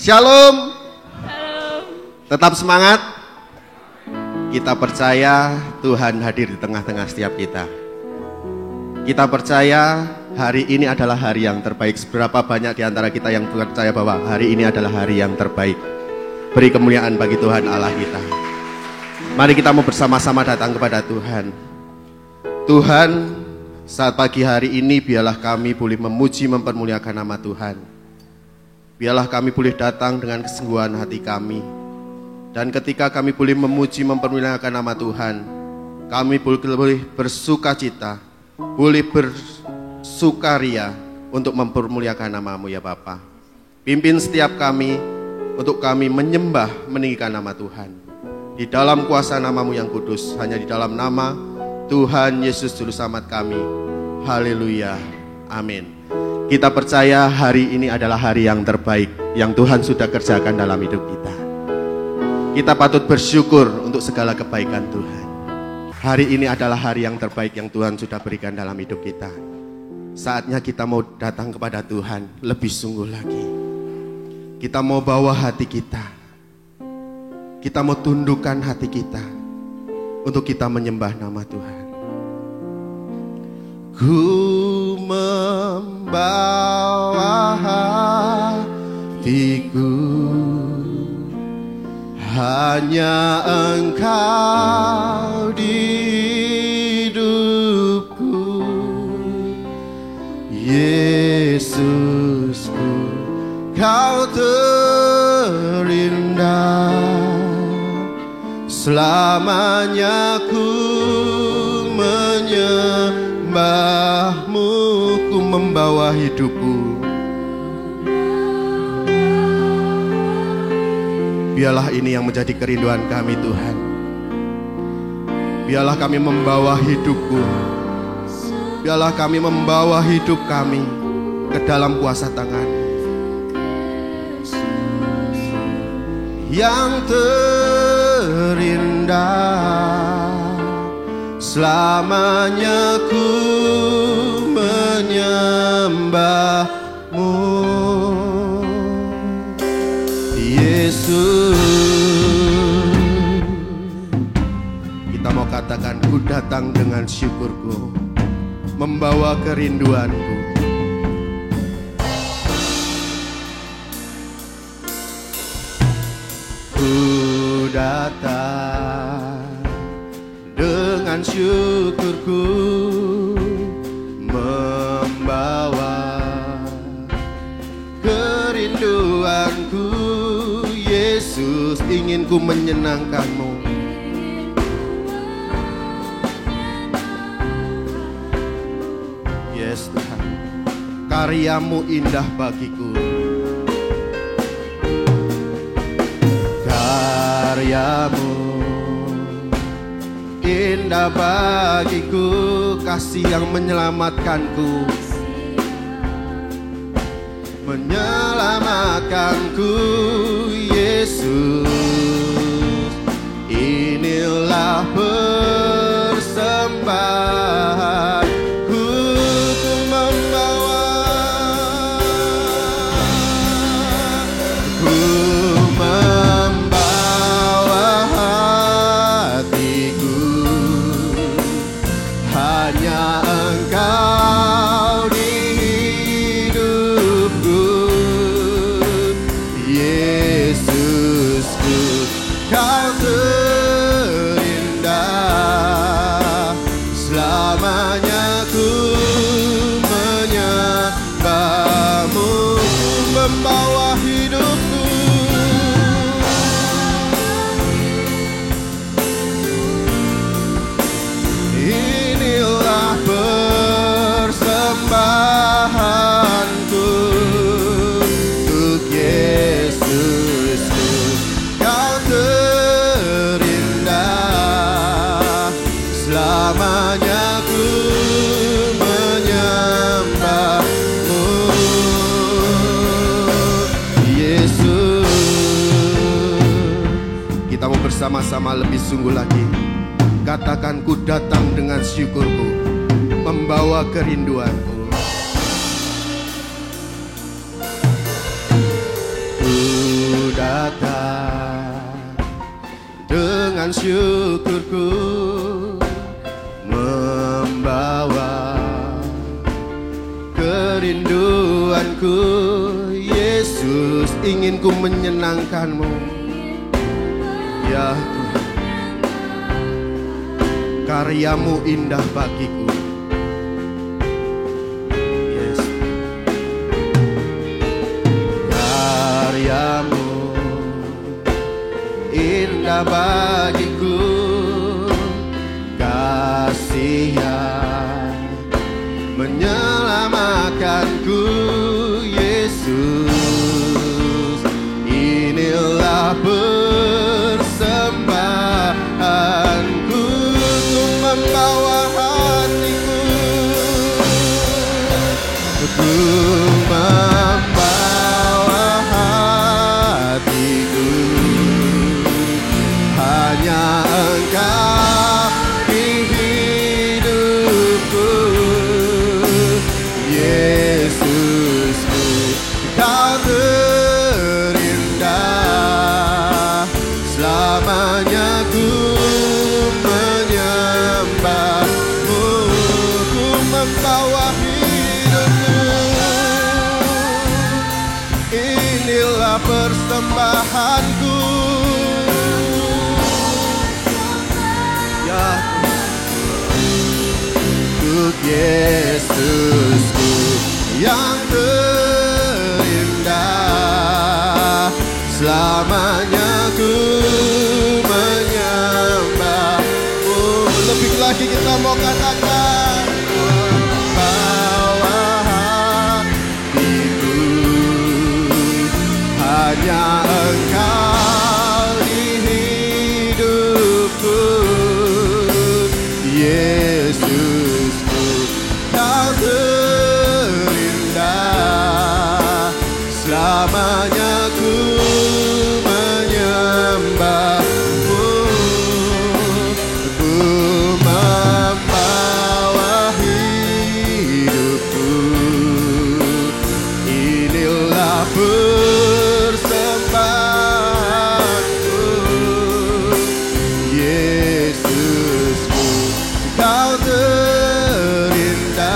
Shalom. Tetap semangat. Kita percaya Tuhan hadir di tengah-tengah setiap kita. Kita percaya hari ini adalah hari yang terbaik. Seberapa banyak di antara kita yang percaya bahwa hari ini adalah hari yang terbaik. Beri kemuliaan bagi Tuhan Allah kita. Mari kita mau bersama-sama datang kepada Tuhan. Tuhan, saat pagi hari ini biarlah kami boleh memuji mempermuliakan nama Tuhan. Biarlah kami boleh datang dengan kesungguhan hati kami. Dan ketika kami boleh memuji mempermuliakan nama Tuhan, kami boleh bersuka cita, boleh bersukaria untuk mempermuliakan nama-Mu ya Bapa. Pimpin setiap kami untuk kami menyembah meninggikan nama Tuhan. Di dalam kuasa nama-Mu yang kudus, hanya di dalam nama Tuhan Yesus Juru Selamat kami. Haleluya. Amin. Kita percaya hari ini adalah hari yang terbaik yang Tuhan sudah kerjakan dalam hidup kita. Kita patut bersyukur untuk segala kebaikan Tuhan. Hari ini adalah hari yang terbaik yang Tuhan sudah berikan dalam hidup kita. Saatnya kita mau datang kepada Tuhan lebih sungguh lagi. Kita mau bawa hati kita. Kita mau tundukkan hati kita untuk kita menyembah nama Tuhan. Ku membawa hatiku, hanya Engkau di hidupku, Yesusku, Kau terindah. Selamanya ku menyembah-Mu, ku membawa hidupku. Biarlah ini yang menjadi kerinduan kami Tuhan. Biarlah kami membawa hidupku. Biarlah kami membawa hidup kami ke dalam kuasa tangan yang terindah. Selamanya ku menyembah-Mu, Yesus. Kita mau katakan, ku datang dengan syukurku, membawa kerinduanku. Ku datang dengan syukurku, membawa kerinduanku. Yesus, ingin ku menyenangkan-Mu. Yes Tuhan, karya-Mu indah bagiku. Karya-Mu indah bagiku, kasih yang menyelamatkanku, menyelamatkanku. Yesus, inilah persembahanku, ku membawa hatiku, hanya Engkau di hidupku, Yesusku, Kau terindah. Selamanya ku menyembah-Mu, membawa hidupku. Inilah persembahanku untuk Yesusku, Kau terindah. Selamanya ku menyembah-Mu, Yesus. Kita mau bersama-sama lebih sungguh lagi. Katakan, ku datang dengan syukurku, membawa kerinduanku. Ku datang dengan syukurku, membawa kerinduanku. Yesus, ingin ku menyenangkan-Mu, ya Tuhan. Karya-Mu indah bagiku. Yes. Karya-Mu indah bagiku, kasih yang menyelamatkanku. Yesus, inilah persembahanku, membawa hatiku, ku membawa hatiku. Hanya Engkau di hidupku. Yesusku, Kau terindah. Selamanya ku menyembah-Mu, ku membawa hidupku. Inilah persembahanku, ya untuk Yesusku yang terindah. Selamanya ku menyembah-Mu. Lebih lagi kita mau katakan, membawa hatiku. Hanya Engkau di hidupku. Yesusku, Kau terindah. Selamanya ku menyembah-Mu, ku membawa hidupku. Inilah persembahanku. Yesusku, Kau terindah.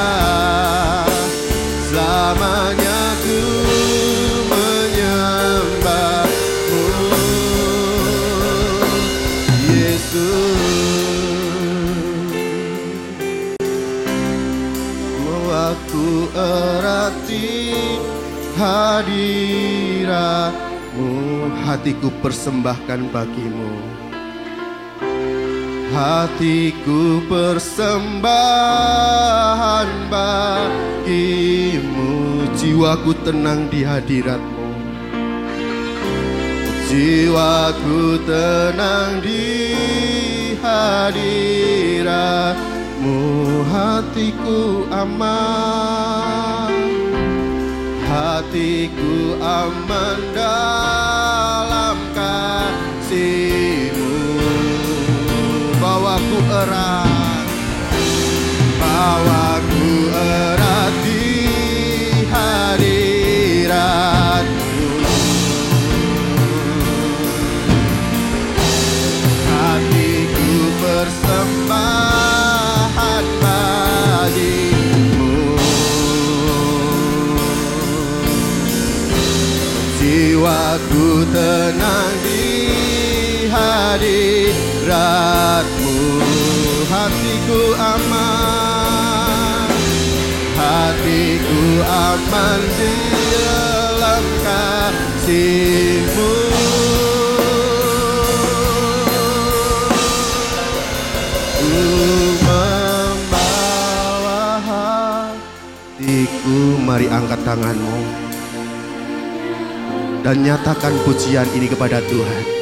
Selamanya ku menyembah-Mu. Yesus, aku erati hadirat-Mu. Hatiku persembahkan bagi-Mu. Hatiku persembahan bagi-Mu. Jiwaku tenang di hadirat-Mu. Jiwaku tenang di hadirat-Mu. Hatiku aman, hatiku aman dalam kasih-Mu. Bawaku erat, bawaku erat di hadirat-Mu. Hatiku persembahan bagi-Mu. Jiwaku tenang di hadirat-Mu. Hatiku aman, hatiku aman di dalam kasih-Mu. Ku membawa hatiku. Mari angkat tanganmu dan nyatakan pujian ini kepada Tuhan.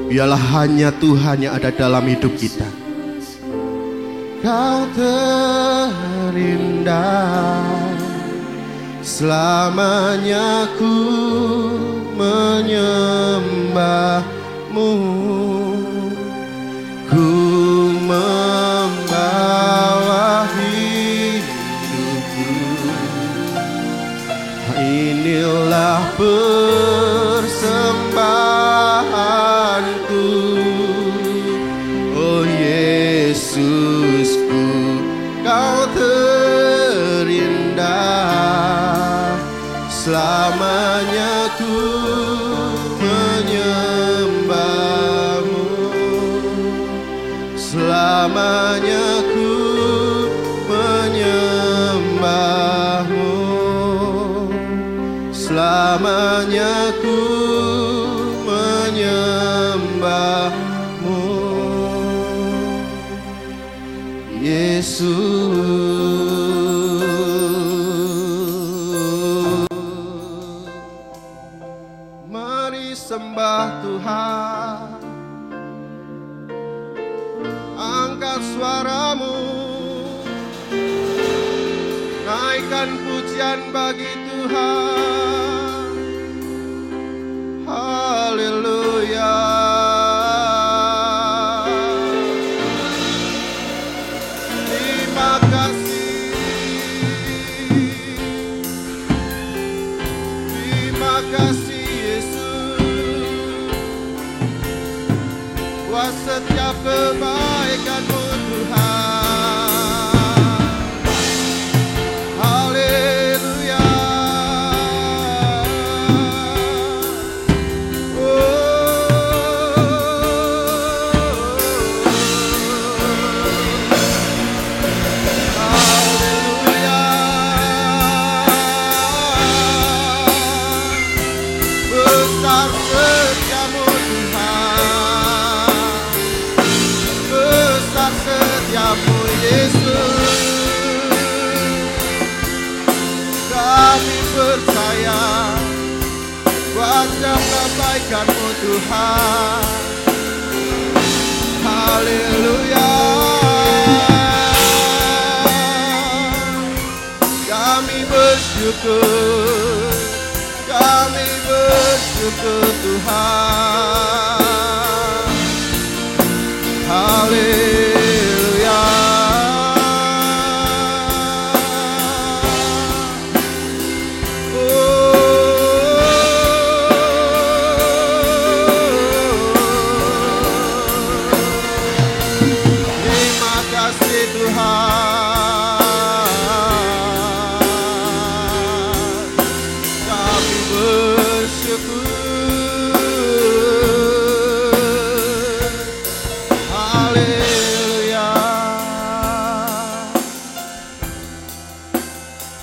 Biarlah hanya Tuhan yang ada dalam hidup kita. Kau terindah. Selamanya ku menyembah-Mu. Ku membawa hidupku. Inilah menyembahmu, selamanya ku menyembahmu, selamanya ku menyembahmu, Yesus. Mari sembah Tuhan, angkat suaramu, naikkan pujian bagi Tuhan. Haleluya. Terima kasih, terima kasih Yesus, buat setiap kebaikan-Mu Tuhan. Haleluya. Besar setiamu Tuhan, besar setiamu Yesus. Kami percaya wajah kebaikan-Mu Tuhan. Haleluya. Kami bersyukur, kami bersyukur Tuhan. Haleluya. Terima kasih Tuhan. Kami bersyukur. Haleluya.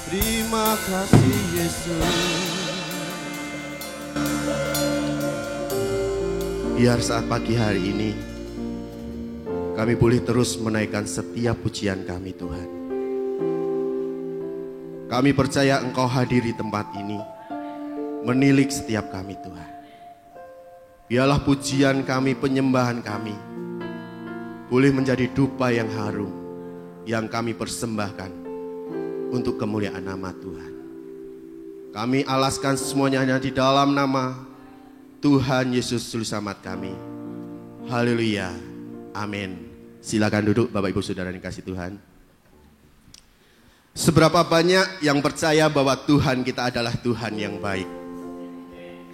Terima kasih Yesus. Biar saat pagi hari ini kami boleh terus menaikkan setiap pujian kami Tuhan. Kami percaya Engkau hadir di tempat ini, menilik setiap kami Tuhan. Biarlah pujian kami, penyembahan kami boleh menjadi dupa yang harum yang kami persembahkan untuk kemuliaan nama Tuhan. Kami alaskan semuanya hanya di dalam nama Tuhan Yesus Juru Selamat kami. Haleluya. Amin. Silakan duduk Bapak Ibu Saudara yang kasih Tuhan. Seberapa banyak yang percaya bahwa Tuhan kita adalah Tuhan yang baik.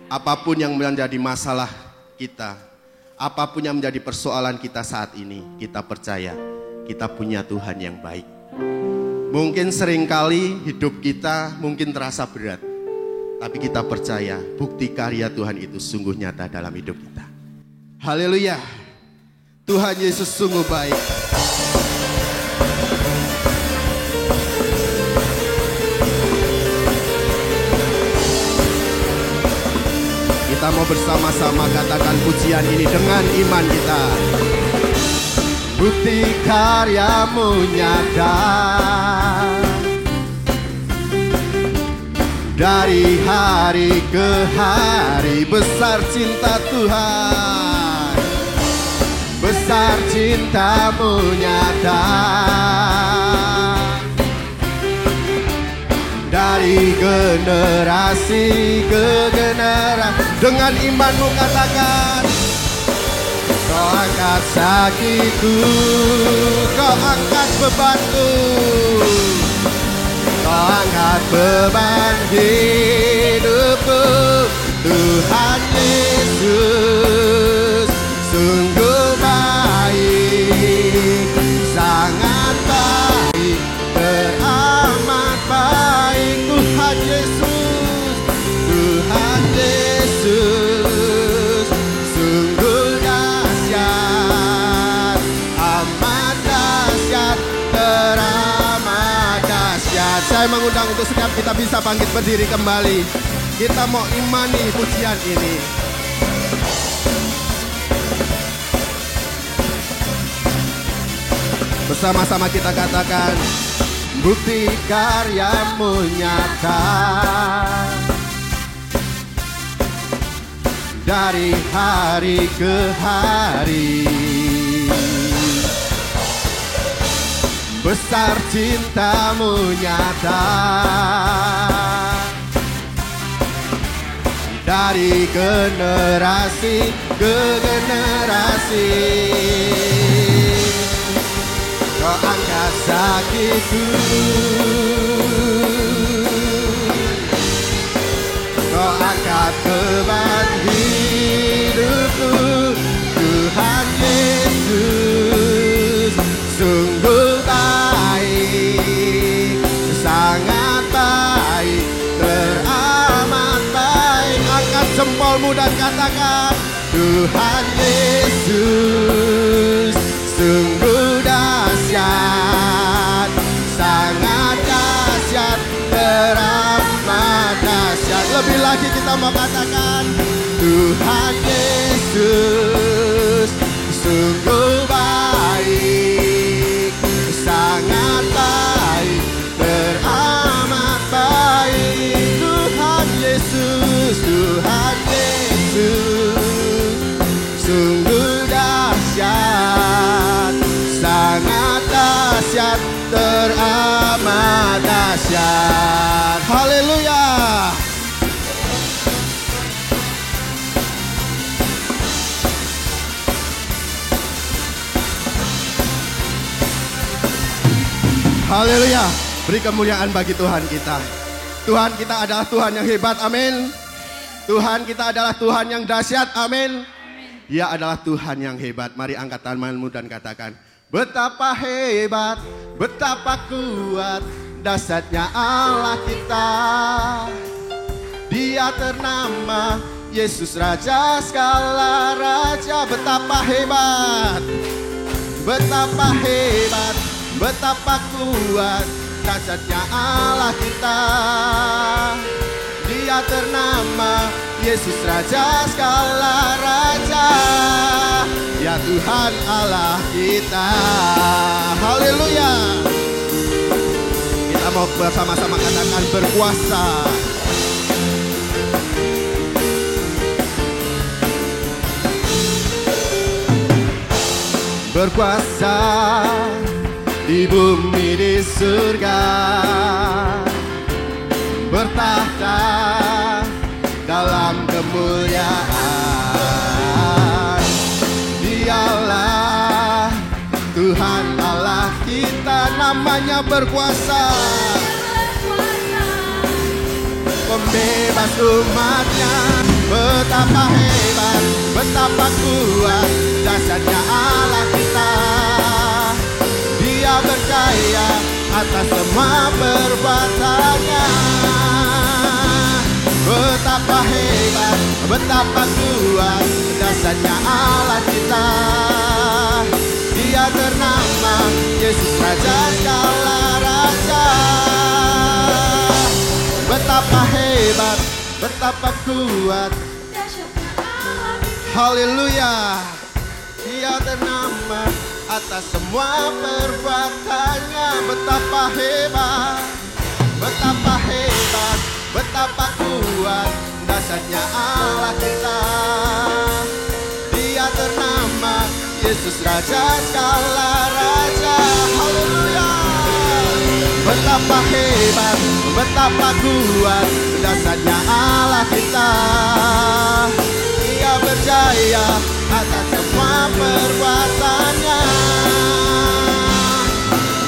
Apapun yang menjadi masalah kita, apapun yang menjadi persoalan kita saat ini, kita percaya kita punya Tuhan yang baik. Mungkin seringkali hidup kita mungkin terasa berat, tapi kita percaya bukti karya Tuhan itu sungguh nyata dalam hidup kita. Haleluya. Tuhan Yesus sungguh baik. Kita mau bersama-sama katakan pujian ini dengan iman kita. Bukti karya-Mu nyata, dari hari ke hari besar cinta Tuhan, besar cinta-Mu nyata, dari generasi ke generasi. Dengan imanmu katakan, Kau angkat sakitku, Kau angkat bebanku, Kau angkat beban hidupku. Tuhan Yesus sungguh baik, sangat baik, teramat baik. Tuhan Yesus, Tuhan Yesus Saya mengundang untuk setiap kita bisa bangkit berdiri kembali. Kita mau imani pujian ini. Bersama-sama kita katakan, bukti karyamu nyata dari hari ke hari. Besar cintamu nyata dari generasi ke generasi. Kau angkat sakitku, kau angkat beban hidupku. Tuhan Yesus sungguh baik, sangat baik, teramat baik. Angkat jempolmu dan katakan, Tuhan Yesus sungguh dahsyat, sangat dahsyat, teramat dahsyat. Lebih lagi kita mau katakan, Tuhan Yesus sungguh baik, sangat baik, teramat baik. Tuhan Yesus, Tuhan Yesus sungguh dahsyat, sangat dahsyat, teramat dahsyat. Haleluya. Haleluya. Beri kemuliaan bagi Tuhan kita. Tuhan kita adalah Tuhan yang hebat, amin. Tuhan kita adalah Tuhan yang dahsyat, amin. Dia adalah Tuhan yang hebat. Mari angkat tanganmu dan katakan, betapa hebat, betapa kuat, dahsyatnya Allah kita. Dia ternama Yesus Raja segala raja. Betapa hebat, betapa hebat, betapa kuat, dahsyatnya Allah kita. Dia ternama Yesus Raja segala raja. Ya Tuhan Allah kita. Haleluya. Kita mau bersama-sama katakan, berkuasa. Berkuasa di bumi di surga, bertahta dalam kemuliaan. Dialah Tuhan Allah kita, namanya berkuasa, pembebas umatnya. Betapa hebat, betapa kuat, dahsyatnya Allah kita. Dia berjaya atas semua perbuatannya. Betapa hebat, betapa kuat, dahsyatnya Allah kita. Dia ternama Yesus Raja segala raja. Betapa hebat, betapa kuat, haleluya. Dia ternama atas semua perbuatannya. Betapa hebat, betapa hebat, betapa kuat, dahsyatnya Allah kita. Dia ternama Yesus Raja segala raja. Haleluya. Betapa hebat, betapa kuat, dahsyatnya Allah kita. Dia berjaya atas semua perbuatannya.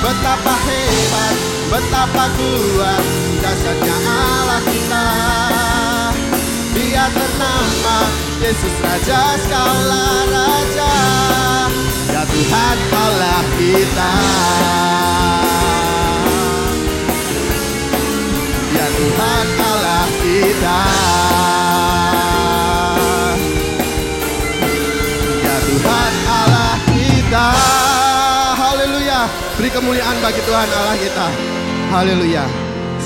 Betapa hebat, betapa kuat, dahsyatnya Allah kita. Dia ternama Yesus Raja segala raja. Ya Tuhan Allah kita. Ya Tuhan Allah kita. Ya Tuhan Allah kita. Haleluya. Beri kemuliaan bagi Tuhan Allah kita. Haleluya.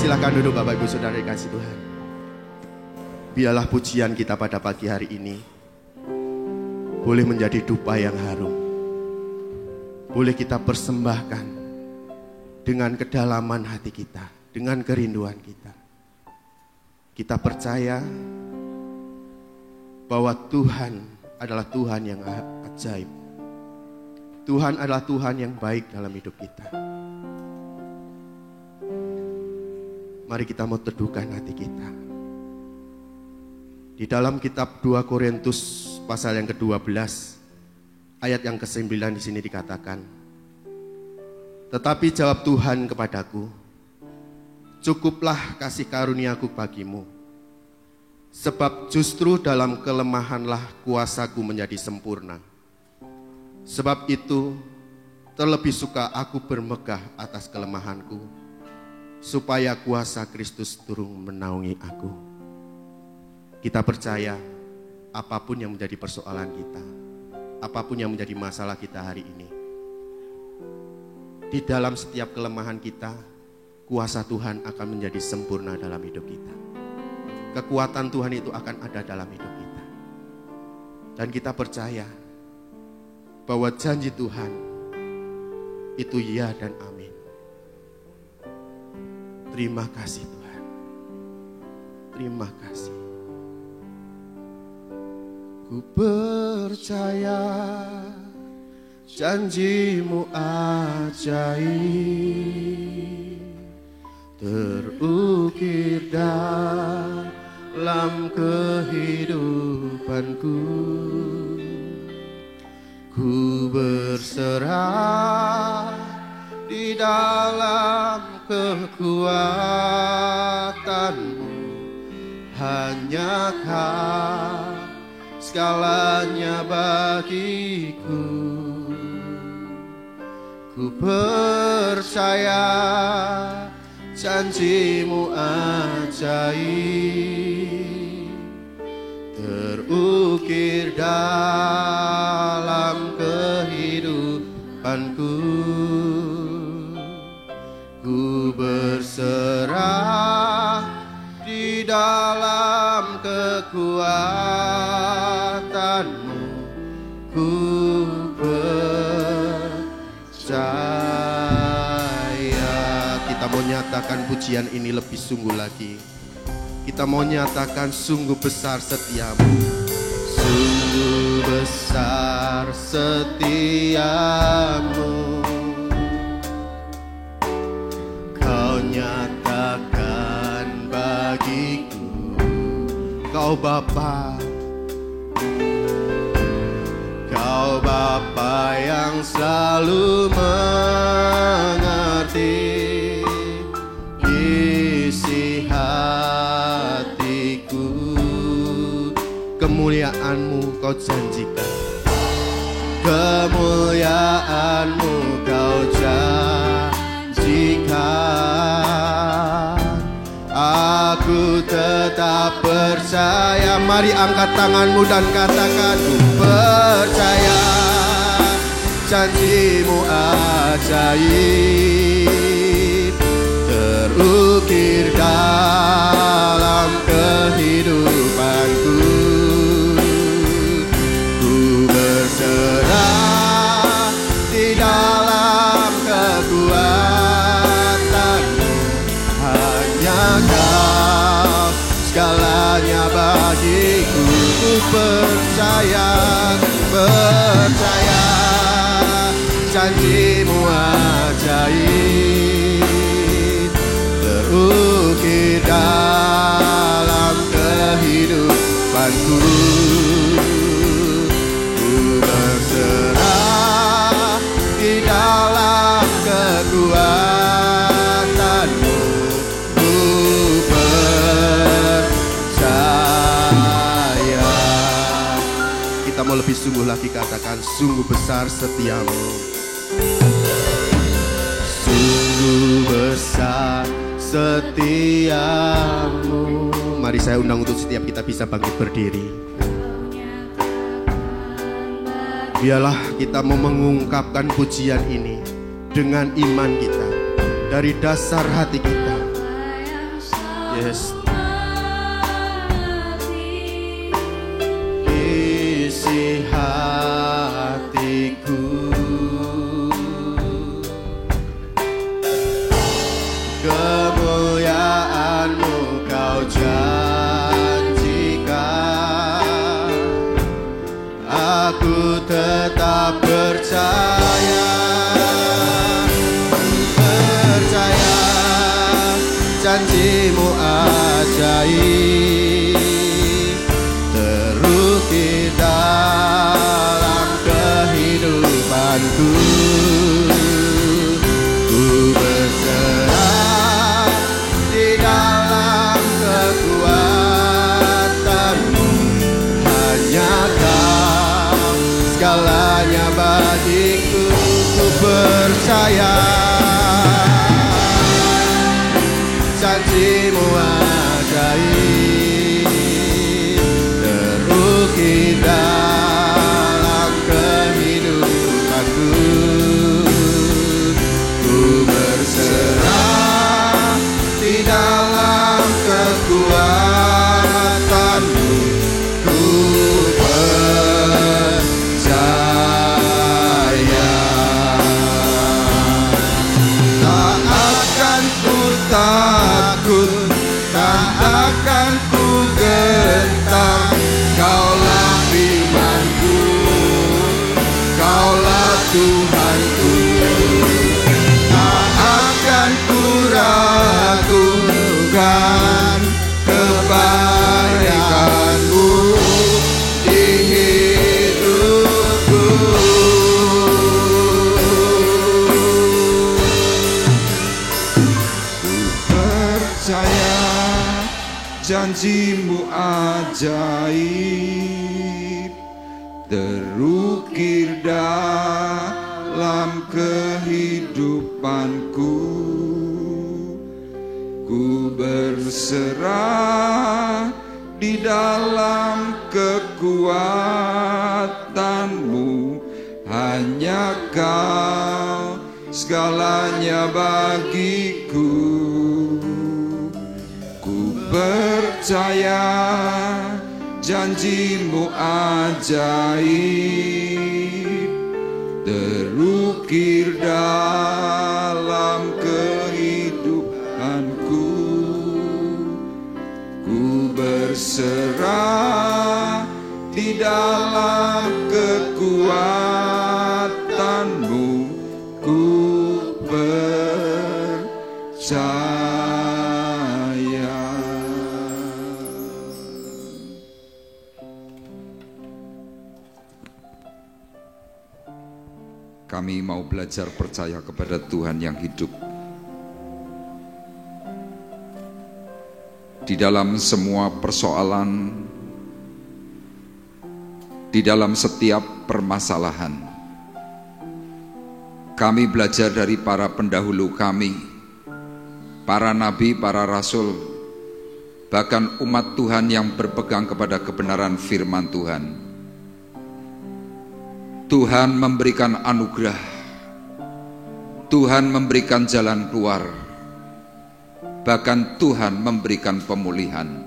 Silakan duduk Bapak Ibu Saudara dikasih Tuhan. Biarlah pujian kita pada pagi hari ini boleh menjadi dupa yang harum. Boleh kita persembahkan dengan kedalaman hati kita, dengan kerinduan kita. Kita percaya bahwa Tuhan adalah Tuhan yang ajaib. Tuhan adalah Tuhan yang baik dalam hidup kita. Mari kita mau teduhkan hati kita. Di dalam kitab 2 Korintus pasal yang ke-12 ayat yang ke-9 di sini dikatakan, tetapi jawab Tuhan kepadaku, cukuplah kasih karuniaku bagimu, sebab justru dalam kelemahanlah kuasaku menjadi sempurna. Sebab itu terlebih suka aku bermegah atas kelemahanku, supaya kuasa Kristus turun menaungi aku. Kita percaya apapun yang menjadi persoalan kita, apapun yang menjadi masalah kita hari ini, di dalam setiap kelemahan kita, kuasa Tuhan akan menjadi sempurna dalam hidup kita. Kekuatan Tuhan itu akan ada dalam hidup kita. Dan kita percaya bahwa janji Tuhan itu ya dan amin. Terima kasih Tuhan. Terima kasih. Ku percaya janji-Mu ajaib, terukir dalam kehidupanku. Ku berserah di dalam kekuatan-Mu, hanya Kau segalanya bagiku. Ku percaya janji-Mu ajaib, terukir dalam kehidupanku. Ku berserah di dalam kekuatan-Mu. Ku percaya. Kita mau nyatakan pujian ini lebih sungguh lagi. Kita mau nyatakan sungguh besar setiamu. Sungguh besar setiamu, Kau nyatakan bagiku. Kau Bapa, Kau Bapa yang selalu mengerti isi hatiku. Kemuliaan-Mu Kau janjikan, kemuliaan-Mu Kau janjikan. Aku tetap percaya. Mari angkat tanganmu dan katakan, ku percaya janji-Mu ajaib, terukir dalam kehidupanku. Ku berserah di dalam kekuatan-Mu, hanya Kau segalanya bagiku. Ku percaya, percaya janji-Mu ajaib, terukir dalam kehidupanku. Ku berserah di dalam kekuatan-Mu. Ku percaya. Kita mau lebih sungguh lagi katakan, sungguh besar setiamu. Sungguh besar setiamu. Mari saya undang untuk setiap kita bisa bangkit berdiri. Biarlah kita mau mengungkapkan pujian ini dengan iman kita, dari dasar hati kita. Yes. Isi hatiku, kemuliaan-Mu Kau janjikan, aku tetap percaya, percaya janji-Mu ajaib terukir dalam kehidupanku. Ku berserah di dalam kekuatan-Mu, hanya Kau segalanya bagiku. Ku percaya janji-Mu ajaib terukir dalam kehidupanku. Ku berserah di dalam kekuatan-Mu. Ku percaya, tak akan ku takut, tak akan ku gentar. Kaulah firman-Ku, Kaulah Tuhanku. Tak akan ku ragukan kebaikan-Mu di hidupku. Percaya janji-Mu ajaib terukir dalam kehidupanku. Ku berserah di dalam kekuatan-Mu, hanya Kau segalanya bagiku. Ku percaya janji-Mu ajaib terukir dalam kehidupanku. Ku berserah di dalam kekuatan-Mu. Ku percaya. Kami mau belajar percaya kepada Tuhan yang hidup. Di dalam semua persoalan, di dalam setiap permasalahan, kami belajar dari para pendahulu kami, para nabi, para rasul, bahkan umat Tuhan yang berpegang kepada kebenaran firman Tuhan. Tuhan memberikan anugerah, Tuhan memberikan jalan keluar, bahkan Tuhan memberikan pemulihan.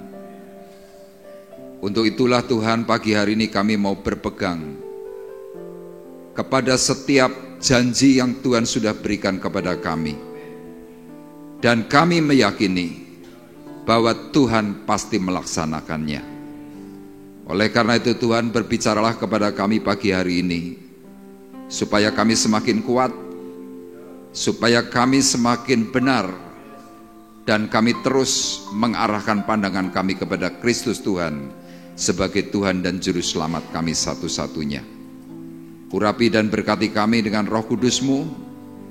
Untuk itulah Tuhan, pagi hari ini kami mau berpegang kepada setiap janji yang Tuhan sudah berikan kepada kami. Dan kami meyakini bahwa Tuhan pasti melaksanakannya. Oleh karena itu Tuhan, berbicaralah kepada kami pagi hari ini, supaya kami semakin kuat, supaya kami semakin benar, dan kami terus mengarahkan pandangan kami kepada Kristus Tuhan sebagai Tuhan dan Juru Selamat kami satu-satunya. Urapi dan berkati kami dengan Roh Kudus-Mu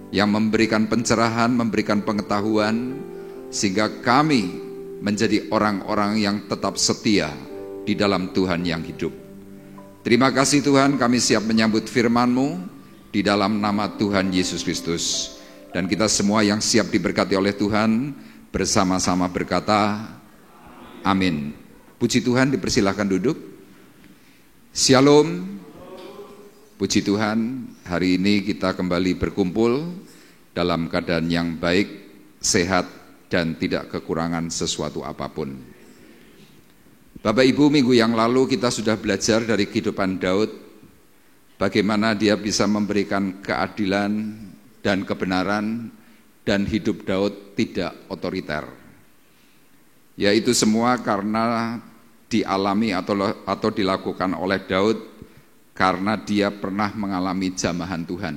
yang memberikan pencerahan, memberikan pengetahuan, sehingga kami menjadi orang-orang yang tetap setia di dalam Tuhan yang hidup. Terima kasih Tuhan, kami siap menyambut firman-Mu di dalam nama Tuhan Yesus Kristus. Dan kita semua yang siap diberkati oleh Tuhan bersama-sama berkata, amin. Puji Tuhan, dipersilahkan duduk. Shalom. Puji Tuhan, hari ini kita kembali berkumpul dalam keadaan yang baik, sehat, dan tidak kekurangan sesuatu apapun. Bapak Ibu, minggu yang lalu kita sudah belajar dari kehidupan Daud, bagaimana dia bisa memberikan keadilan dan kebenaran, dan hidup Daud tidak otoriter. Yaitu semua karena dialami atau dilakukan oleh Daud karena dia pernah mengalami jamahan Tuhan.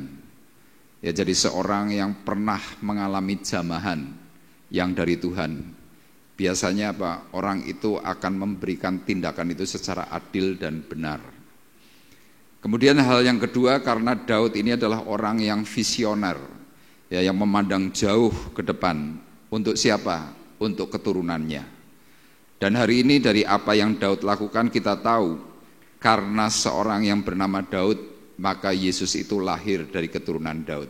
Ya, jadi seorang yang pernah mengalami jamahan yang dari Tuhan. Biasanya apa? Orang itu akan memberikan tindakan itu secara adil dan benar. Kemudian hal yang kedua, karena Daud ini adalah orang yang visioner, ya, yang memandang jauh ke depan. Untuk siapa? Untuk keturunannya. Dan hari ini dari apa yang Daud lakukan kita tahu, karena seorang yang bernama Daud, maka Yesus itu lahir dari keturunan Daud.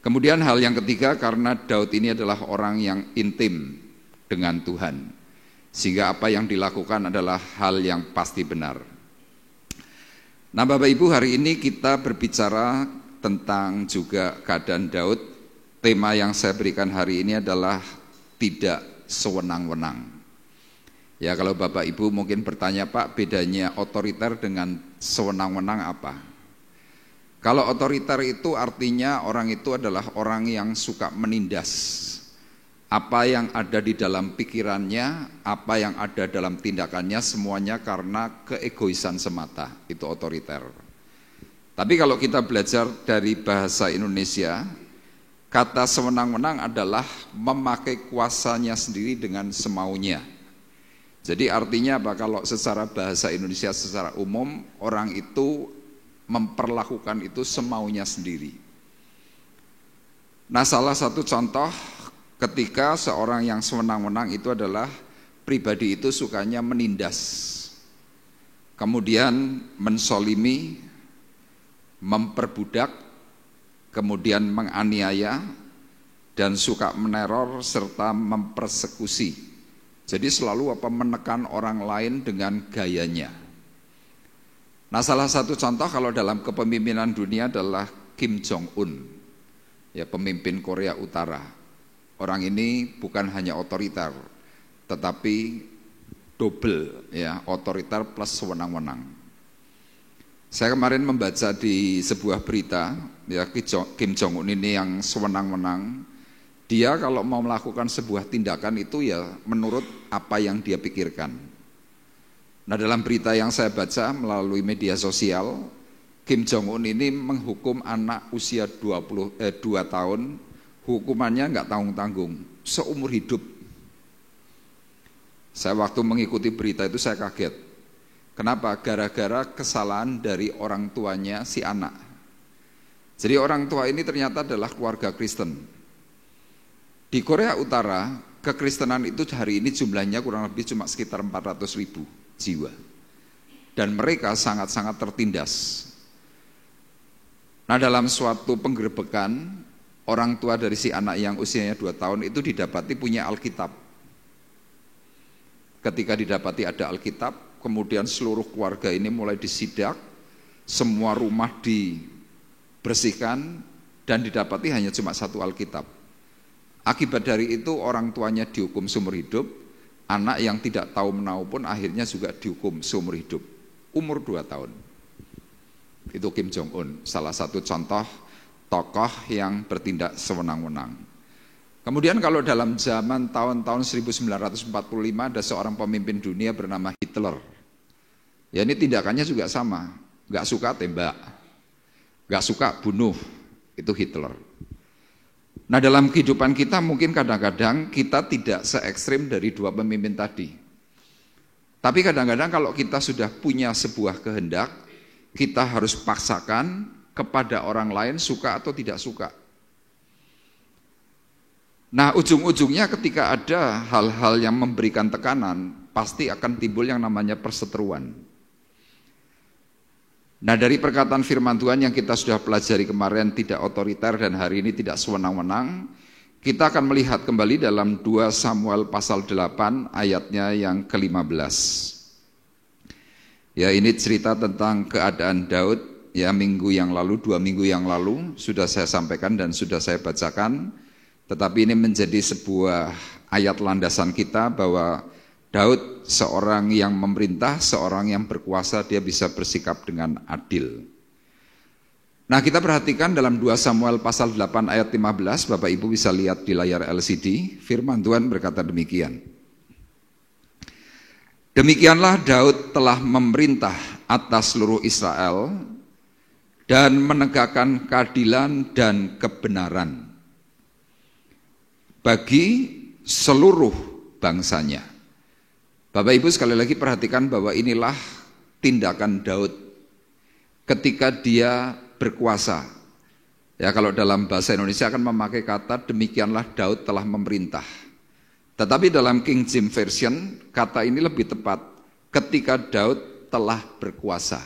Kemudian hal yang ketiga, karena Daud ini adalah orang yang intim dengan Tuhan, sehingga apa yang dilakukan adalah hal yang pasti benar. Nah, Bapak Ibu, hari ini kita berbicara tentang juga keadaan Daud. Tema yang saya berikan hari ini adalah tidak sewenang-wenang. Ya, kalau Bapak Ibu mungkin bertanya, Pak, bedanya otoriter dengan sewenang-wenang apa? Kalau otoriter itu artinya orang itu adalah orang yang suka menindas apa yang ada di dalam pikirannya, apa yang ada dalam tindakannya, semuanya karena keegoisan semata. Itu otoriter. Tapi kalau kita belajar dari bahasa Indonesia, kata sewenang-wenang adalah memakai kuasanya sendiri dengan semaunya. Jadi artinya apa? Kalau secara bahasa Indonesia secara umum, orang itu memperlakukan itu semaunya sendiri. Nah, salah satu contoh ketika seorang yang sewenang-wenang itu adalah pribadi itu sukanya menindas, kemudian mensolimi, memperbudak, kemudian menganiaya, dan suka meneror serta mempersekusi. Jadi selalu menekan orang lain dengan gayanya. Nah, salah satu contoh kalau dalam kepemimpinan dunia adalah Kim Jong-un, ya, pemimpin Korea Utara. Orang ini bukan hanya otoriter, tetapi double, ya, otoriter plus sewenang-wenang. Saya kemarin membaca di sebuah berita, ya, Kim Jong-un ini yang sewenang-wenang. Dia kalau mau melakukan sebuah tindakan itu ya menurut apa yang dia pikirkan. Nah, dalam berita yang saya baca melalui media sosial, Kim Jong-un ini menghukum anak usia 2 tahun. Hukumannya nggak tanggung-tanggung, seumur hidup. Saya waktu mengikuti berita itu saya kaget. Kenapa? Gara-gara kesalahan dari orang tuanya si anak. Jadi orang tua ini ternyata adalah keluarga Kristen. Di Korea Utara, kekristenan itu hari ini jumlahnya kurang lebih cuma sekitar 400.000 jiwa. Dan mereka sangat-sangat tertindas. Nah, dalam suatu penggerebekan, orang tua dari si anak yang usianya 2 tahun itu didapati punya Alkitab. Ketika didapati ada Alkitab, kemudian seluruh keluarga ini mulai disidak, semua rumah dibersihkan, dan didapati hanya cuma 1 Alkitab. Akibat dari itu orang tuanya dihukum seumur hidup, anak yang tidak tahu menahu pun akhirnya juga dihukum seumur hidup, umur 2 tahun. Itu Kim Jong-un, salah satu contoh tokoh yang bertindak sewenang-wenang. Kemudian kalau dalam zaman tahun-tahun 1945 ada seorang pemimpin dunia bernama Hitler. Ya, ini tindakannya juga sama, gak suka tembak, gak suka bunuh, itu Hitler. Nah, dalam kehidupan kita mungkin kadang-kadang kita tidak se ekstrim dari 2 pemimpin tadi. Tapi kadang-kadang kalau kita sudah punya sebuah kehendak, kita harus paksakan kepada orang lain suka atau tidak suka. Nah, ujung-ujungnya ketika ada hal-hal yang memberikan tekanan, pasti akan timbul yang namanya perseteruan. Nah, dari perkataan firman Tuhan yang kita sudah pelajari kemarin, tidak otoriter dan hari ini tidak sewenang-wenang, kita akan melihat kembali dalam 2 Samuel pasal 8 ayatnya yang ke-15. Ya, ini cerita tentang keadaan Daud. Ya, 2 minggu yang lalu sudah saya sampaikan dan sudah saya bacakan. Tetapi ini menjadi sebuah ayat landasan kita bahwa Daud seorang yang memerintah, seorang yang berkuasa, dia bisa bersikap dengan adil. Nah, kita perhatikan dalam 2 Samuel pasal 8 ayat 15, Bapak Ibu bisa lihat di layar LCD, firman Tuhan berkata demikian. Demikianlah Daud telah memerintah atas seluruh Israel dan menegakkan keadilan dan kebenaran bagi seluruh bangsanya. Bapak Ibu sekali lagi perhatikan bahwa inilah tindakan Daud ketika dia berkuasa. Ya, kalau dalam bahasa Indonesia akan memakai kata demikianlah Daud telah memerintah. Tetapi dalam King James Version kata ini lebih tepat, ketika Daud telah berkuasa.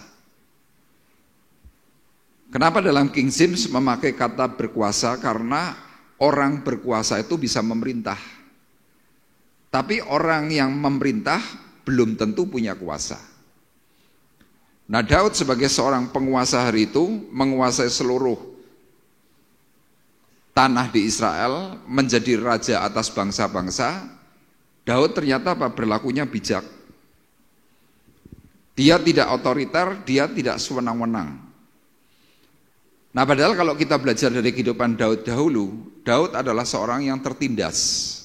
Kenapa dalam King James memakai kata berkuasa? Karena orang berkuasa itu bisa memerintah. Tapi orang yang memerintah belum tentu punya kuasa. Nah, Daud sebagai seorang penguasa hari itu menguasai seluruh tanah di Israel, menjadi raja atas bangsa-bangsa. Daud ternyata berlakunya bijak. Dia tidak otoriter, dia tidak sewenang-wenang. Nah, padahal kalau kita belajar dari kehidupan Daud dahulu, Daud adalah seorang yang tertindas.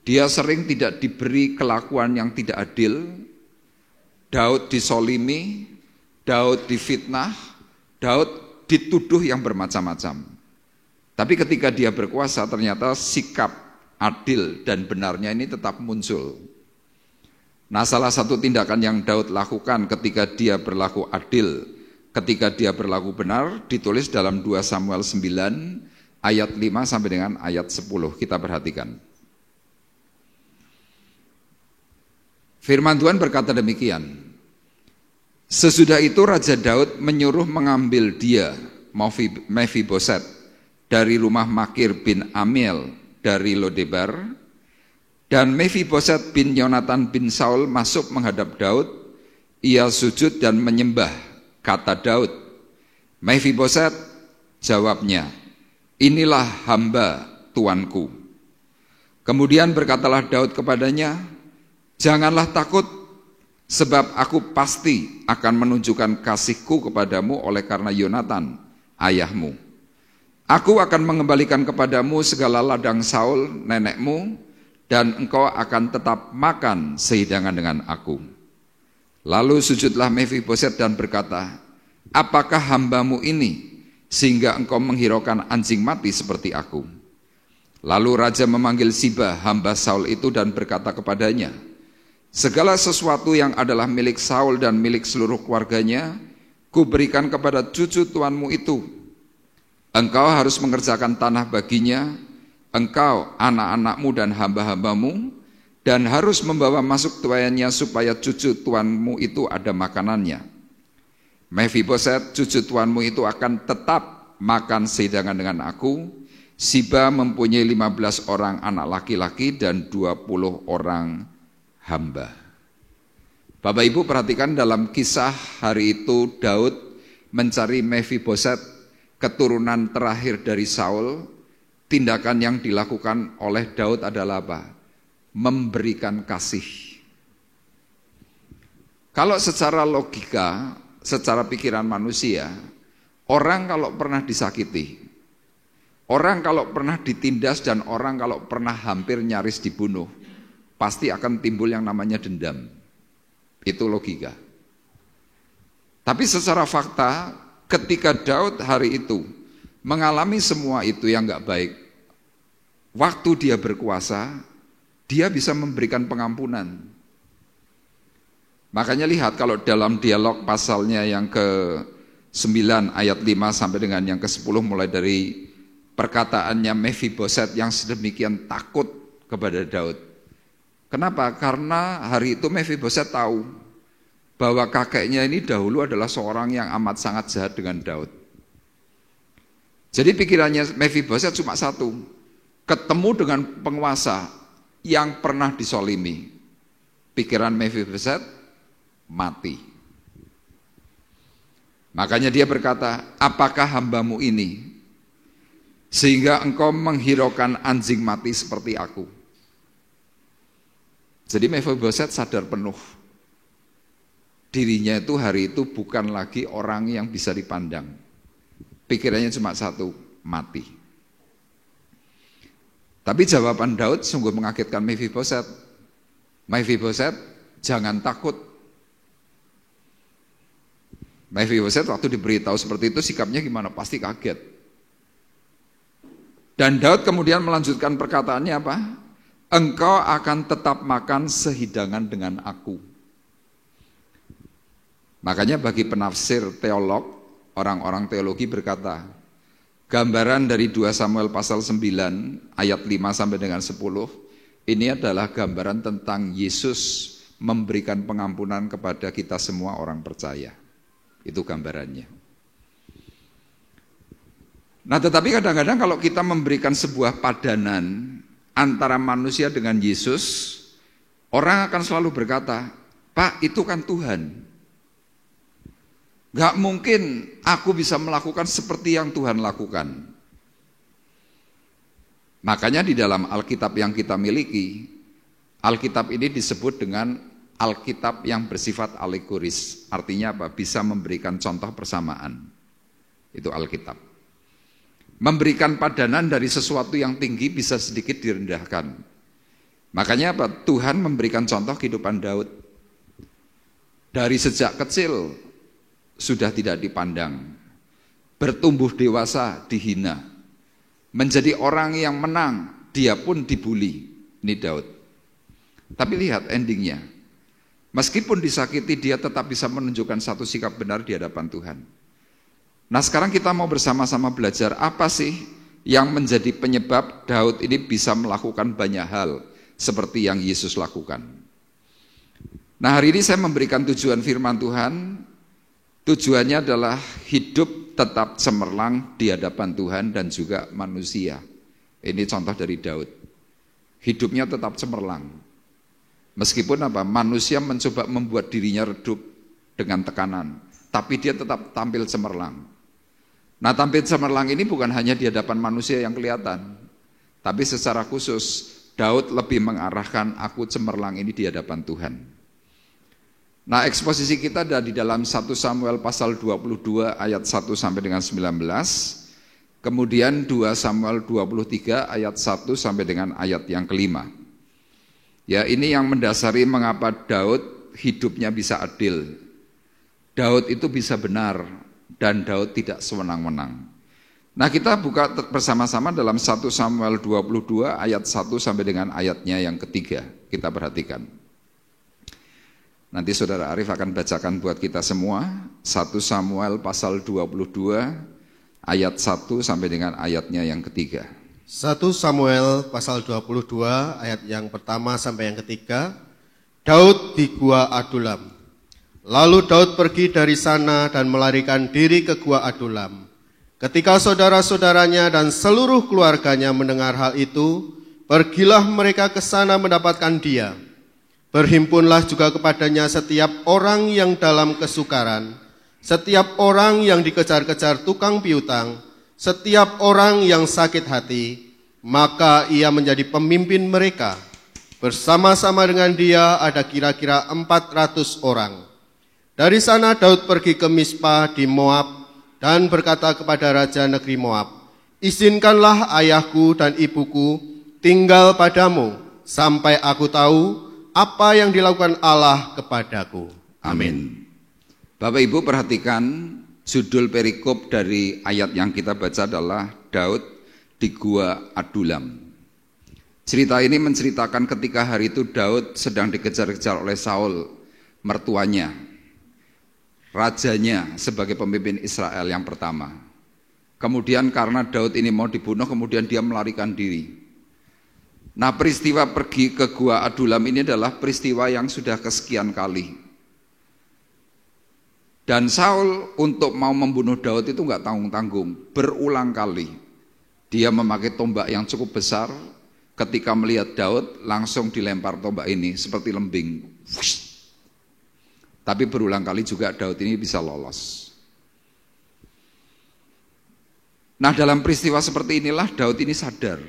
Dia sering tidak diberi kelakuan yang tidak adil. Daud disolimi, Daud difitnah, Daud dituduh yang bermacam-macam. Tapi ketika dia berkuasa ternyata sikap adil dan benarnya ini tetap muncul. Nah, salah satu tindakan yang Daud lakukan ketika dia berlaku adil, ketika dia berlaku benar, ditulis dalam 2 Samuel 9 ayat 5 sampai dengan ayat 10. Kita perhatikan. Firman Tuhan berkata demikian. Sesudah itu Raja Daud menyuruh mengambil dia, Mephiboset, dari rumah Makir bin Amiel dari Lodebar, dan Mephiboset bin Yonatan bin Saul masuk menghadap Daud. Ia sujud dan menyembah. Kata Daud, Mephiboset, jawabnya, inilah hamba tuanku. Kemudian berkatalah Daud kepadanya, janganlah takut, sebab aku pasti akan menunjukkan kasihku kepadamu oleh karena Yonatan, ayahmu. Aku akan mengembalikan kepadamu segala ladang Saul, nenekmu, dan engkau akan tetap makan sehidangan dengan aku. Lalu sujudlah Mephiboset dan berkata, apakah hambamu ini, sehingga engkau menghiraukan anjing mati seperti aku? Lalu raja memanggil Siba, hamba Saul itu, dan berkata kepadanya, segala sesuatu yang adalah milik Saul dan milik seluruh keluarganya, kuberikan kepada cucu tuanmu itu. Engkau harus mengerjakan tanah baginya, engkau, anak-anakmu dan hamba-hambamu, dan harus membawa masuk tuayannya supaya cucu tuanmu itu ada makanannya. Mephiboset, cucu tuanmu itu akan tetap makan sehidangan dengan aku. Siba mempunyai 15 orang anak laki-laki dan 20 orang hamba. Bapak Ibu perhatikan dalam kisah hari itu Daud mencari Mephiboset, keturunan terakhir dari Saul. Tindakan yang dilakukan oleh Daud adalah apa? Memberikan kasih. Kalau secara logika, secara pikiran manusia, orang kalau pernah disakiti, orang kalau pernah ditindas, dan orang kalau pernah hampir nyaris dibunuh, pasti akan timbul yang namanya dendam. Itu logika. Tapi secara fakta, ketika Daud hari itu mengalami semua itu yang gak baik, waktu dia berkuasa, dia bisa memberikan pengampunan. Makanya lihat kalau dalam dialog pasalnya yang ke-9 ayat 5 sampai dengan yang ke-10, mulai dari perkataannya Mephiboset yang sedemikian takut kepada Daud. Kenapa? Karena hari itu Mephiboset tahu bahwa kakeknya ini dahulu adalah seorang yang amat sangat jahat dengan Daud. Jadi pikirannya Mephiboset cuma satu, ketemu dengan penguasa yang pernah disolimi. Pikiran Mephiboset mati. Makanya dia berkata, apakah hambamu ini? sehingga engkau menghiraukan anjing mati seperti aku. Jadi Mephiboset sadar penuh dirinya itu hari itu bukan lagi orang yang bisa dipandang. Pikirannya cuma satu, mati. Tapi jawaban Daud sungguh mengagetkan Mephiboset. Mephiboset, jangan takut. Mephiboset waktu diberitahu seperti itu sikapnya gimana? Pasti kaget. Dan Daud kemudian melanjutkan perkataannya apa? Engkau akan tetap makan sehidangan dengan aku. Makanya bagi penafsir teolog, orang-orang teologi berkata, gambaran dari 2 Samuel pasal 9 ayat 5 sampai dengan 10, ini adalah gambaran tentang Yesus memberikan pengampunan kepada kita semua orang percaya. Itu gambarannya. Nah, tetapi kadang-kadang kalau kita memberikan sebuah padanan antara manusia dengan Yesus, orang akan selalu berkata, Pak, itu kan Tuhan. Gak mungkin aku bisa melakukan seperti yang Tuhan lakukan. Makanya di dalam Alkitab yang kita miliki, Alkitab ini disebut dengan Alkitab yang bersifat alegoris. Artinya apa? Bisa memberikan contoh persamaan. Itu Alkitab. Memberikan padanan dari sesuatu yang tinggi bisa sedikit direndahkan. Makanya apa? Tuhan memberikan contoh kehidupan Daud. Dari sejak kecil sudah tidak dipandang. Bertumbuh dewasa dihina. Menjadi orang yang menang, dia pun dibully. Ini Daud. Tapi lihat endingnya. Meskipun disakiti, dia tetap bisa menunjukkan satu sikap benar di hadapan Tuhan. Nah, sekarang kita mau bersama-sama belajar apa sih yang menjadi penyebab Daud ini bisa melakukan banyak hal seperti yang Yesus lakukan. Nah, hari ini saya memberikan tujuan firman Tuhan. Tujuannya adalah hidup tetap cemerlang di hadapan Tuhan dan juga manusia. Ini contoh dari Daud. Hidupnya tetap cemerlang. Meskipun apa? Manusia mencoba membuat dirinya redup dengan tekanan, tapi dia tetap tampil cemerlang. Nah, tampil cemerlang ini bukan hanya di hadapan manusia yang kelihatan, tapi secara khusus Daud lebih mengarahkan aku cemerlang ini di hadapan Tuhan. Nah, eksposisi kita ada di dalam 1 Samuel pasal 22 ayat 1 sampai dengan 19. Kemudian 2 Samuel 23 ayat 1 sampai dengan ayat yang kelima. Ya, ini yang mendasari mengapa Daud hidupnya bisa adil. Daud itu bisa benar dan Daud tidak sewenang-wenang. Nah, kita buka bersama-sama dalam 1 Samuel 22 ayat 1 sampai dengan ayatnya yang ketiga. Kita perhatikan. Nanti Saudara Arif akan bacakan buat kita semua 1 Samuel pasal 22 ayat 1 sampai dengan ayatnya yang ketiga. 1 Samuel pasal 22 ayat yang pertama sampai yang ketiga. Daud di Gua Adulam. Lalu Daud pergi dari sana dan melarikan diri ke Gua Adulam. Ketika saudara-saudaranya dan seluruh keluarganya mendengar hal itu, pergilah mereka ke sana mendapatkan dia. Berhimpunlah juga kepadanya setiap orang yang dalam kesukaran, setiap orang yang dikejar-kejar tukang piutang, setiap orang yang sakit hati, maka ia menjadi pemimpin mereka. Bersama-sama dengan dia ada kira-kira 400 orang. Dari sana Daud pergi ke Mispa di Moab dan berkata kepada raja negeri Moab, izinkanlah ayahku dan ibuku tinggal padamu sampai aku tahu apa yang dilakukan Allah kepadaku. Amin. Bapak Ibu perhatikan judul perikop dari ayat yang kita baca adalah Daud di Gua Adulam. Cerita ini menceritakan ketika hari itu Daud sedang dikejar-kejar oleh Saul, mertuanya, rajanya sebagai pemimpin Israel yang pertama. Kemudian karena Daud ini mau dibunuh, kemudian dia melarikan diri. Nah, peristiwa pergi ke Gua Adulam ini adalah peristiwa yang sudah kesekian kali. Dan Saul untuk mau membunuh Daud itu enggak tanggung-tanggung, berulang kali. Dia memakai tombak yang cukup besar, ketika melihat Daud langsung dilempar tombak ini seperti lembing. Tapi berulang kali juga Daud ini bisa lolos. Nah, dalam peristiwa seperti inilah Daud ini sadar.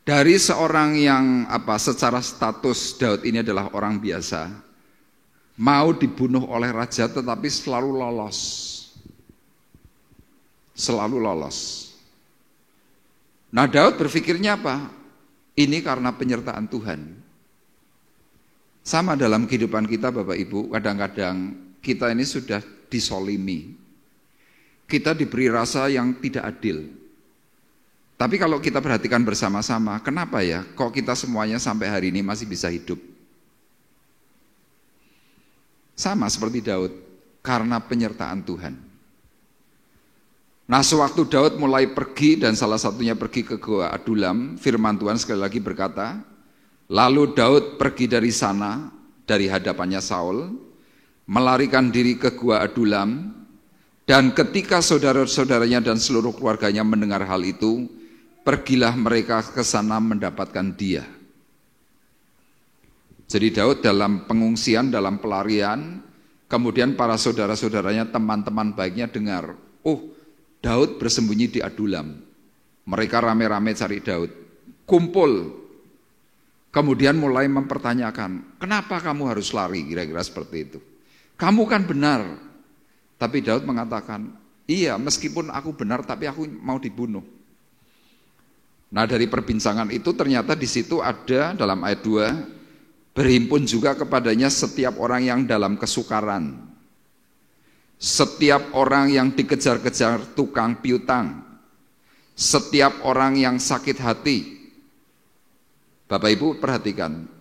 Dari seorang yang secara status Daud ini adalah orang biasa, mau dibunuh oleh raja tetapi selalu lolos. Selalu lolos. Nah, Daud berpikirnya apa? Ini karena penyertaan Tuhan. Sama dalam kehidupan kita Bapak Ibu, kadang-kadang kita ini sudah disolimi. Kita diberi rasa yang tidak adil. Tapi kalau kita perhatikan bersama-sama, kenapa ya kok kita semuanya sampai hari ini masih bisa hidup? Sama seperti Daud, karena penyertaan Tuhan. Nah, sewaktu Daud mulai pergi dan salah satunya pergi ke Gua Adulam, firman Tuhan sekali lagi berkata, lalu Daud pergi dari sana, dari hadapannya Saul, melarikan diri ke Gua Adulam, dan ketika saudara-saudaranya dan seluruh keluarganya mendengar hal itu, pergilah mereka ke sana mendapatkan dia. Jadi Daud dalam pengungsian, dalam pelarian, kemudian para saudara-saudaranya, teman-teman baiknya dengar, oh Daud bersembunyi di Adulam. Mereka rame-rame cari Daud, kumpul. Kemudian mulai mempertanyakan, kenapa kamu harus lari, kira-kira seperti itu. Kamu kan benar. Tapi Daud mengatakan, iya meskipun aku benar tapi aku mau dibunuh. Nah, dari perbincangan itu ternyata di situ ada dalam ayat 2, berhimpun juga kepadanya setiap orang yang dalam kesukaran, setiap orang yang dikejar-kejar tukang piutang, setiap orang yang sakit hati. Bapak Ibu perhatikan,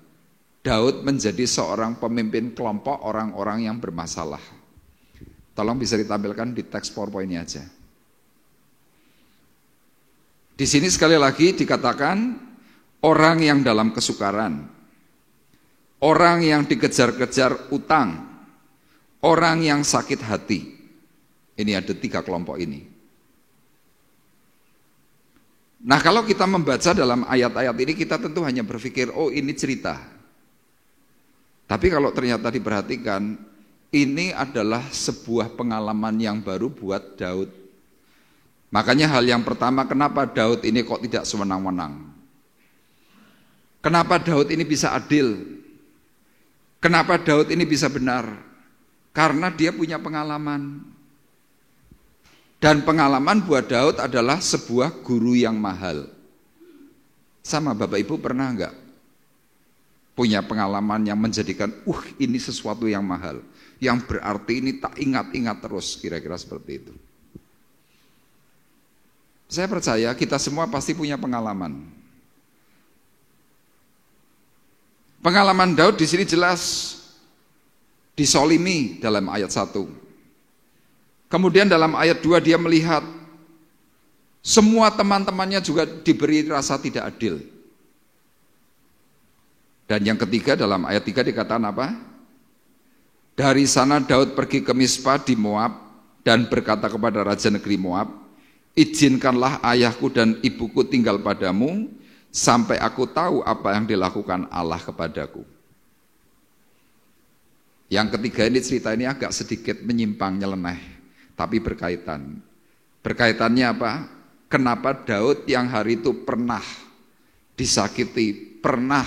Daud menjadi seorang pemimpin kelompok orang-orang yang bermasalah. Tolong bisa ditampilkan di teks PowerPoint-nya aja. Di sini sekali lagi dikatakan orang yang dalam kesukaran, orang yang dikejar-kejar utang, orang yang sakit hati. Ini ada 3 kelompok ini. Nah, kalau kita membaca dalam ayat-ayat ini kita tentu hanya berpikir, oh ini cerita. Tapi kalau ternyata diperhatikan, ini adalah sebuah pengalaman yang baru buat Daud. Makanya hal yang pertama, kenapa Daud ini kok tidak sewenang-wenang? Kenapa Daud ini bisa adil? Kenapa Daud ini bisa benar? Karena dia punya pengalaman. Dan pengalaman buat Daud adalah sebuah guru yang mahal. Sama Bapak Ibu pernah enggak punya pengalaman yang menjadikan, ini sesuatu yang mahal, yang berarti ini tak ingat-ingat terus, kira-kira seperti itu. Saya percaya kita semua pasti punya pengalaman. Pengalaman Daud di sini jelas disolimi dalam ayat 1. Kemudian dalam ayat 2 dia melihat semua teman-temannya juga diberi rasa tidak adil. Dan yang ketiga dalam ayat 3 dikatakan apa? Dari sana Daud pergi ke Mispa di Moab dan berkata kepada raja negeri Moab, izinkanlah ayahku dan ibuku tinggal padamu sampai aku tahu apa yang dilakukan Allah kepadaku. Yang ketiga ini cerita ini agak sedikit menyimpang nyeleneh, tapi berkaitan. Berkaitannya apa? Kenapa Daud yang hari itu pernah disakiti, pernah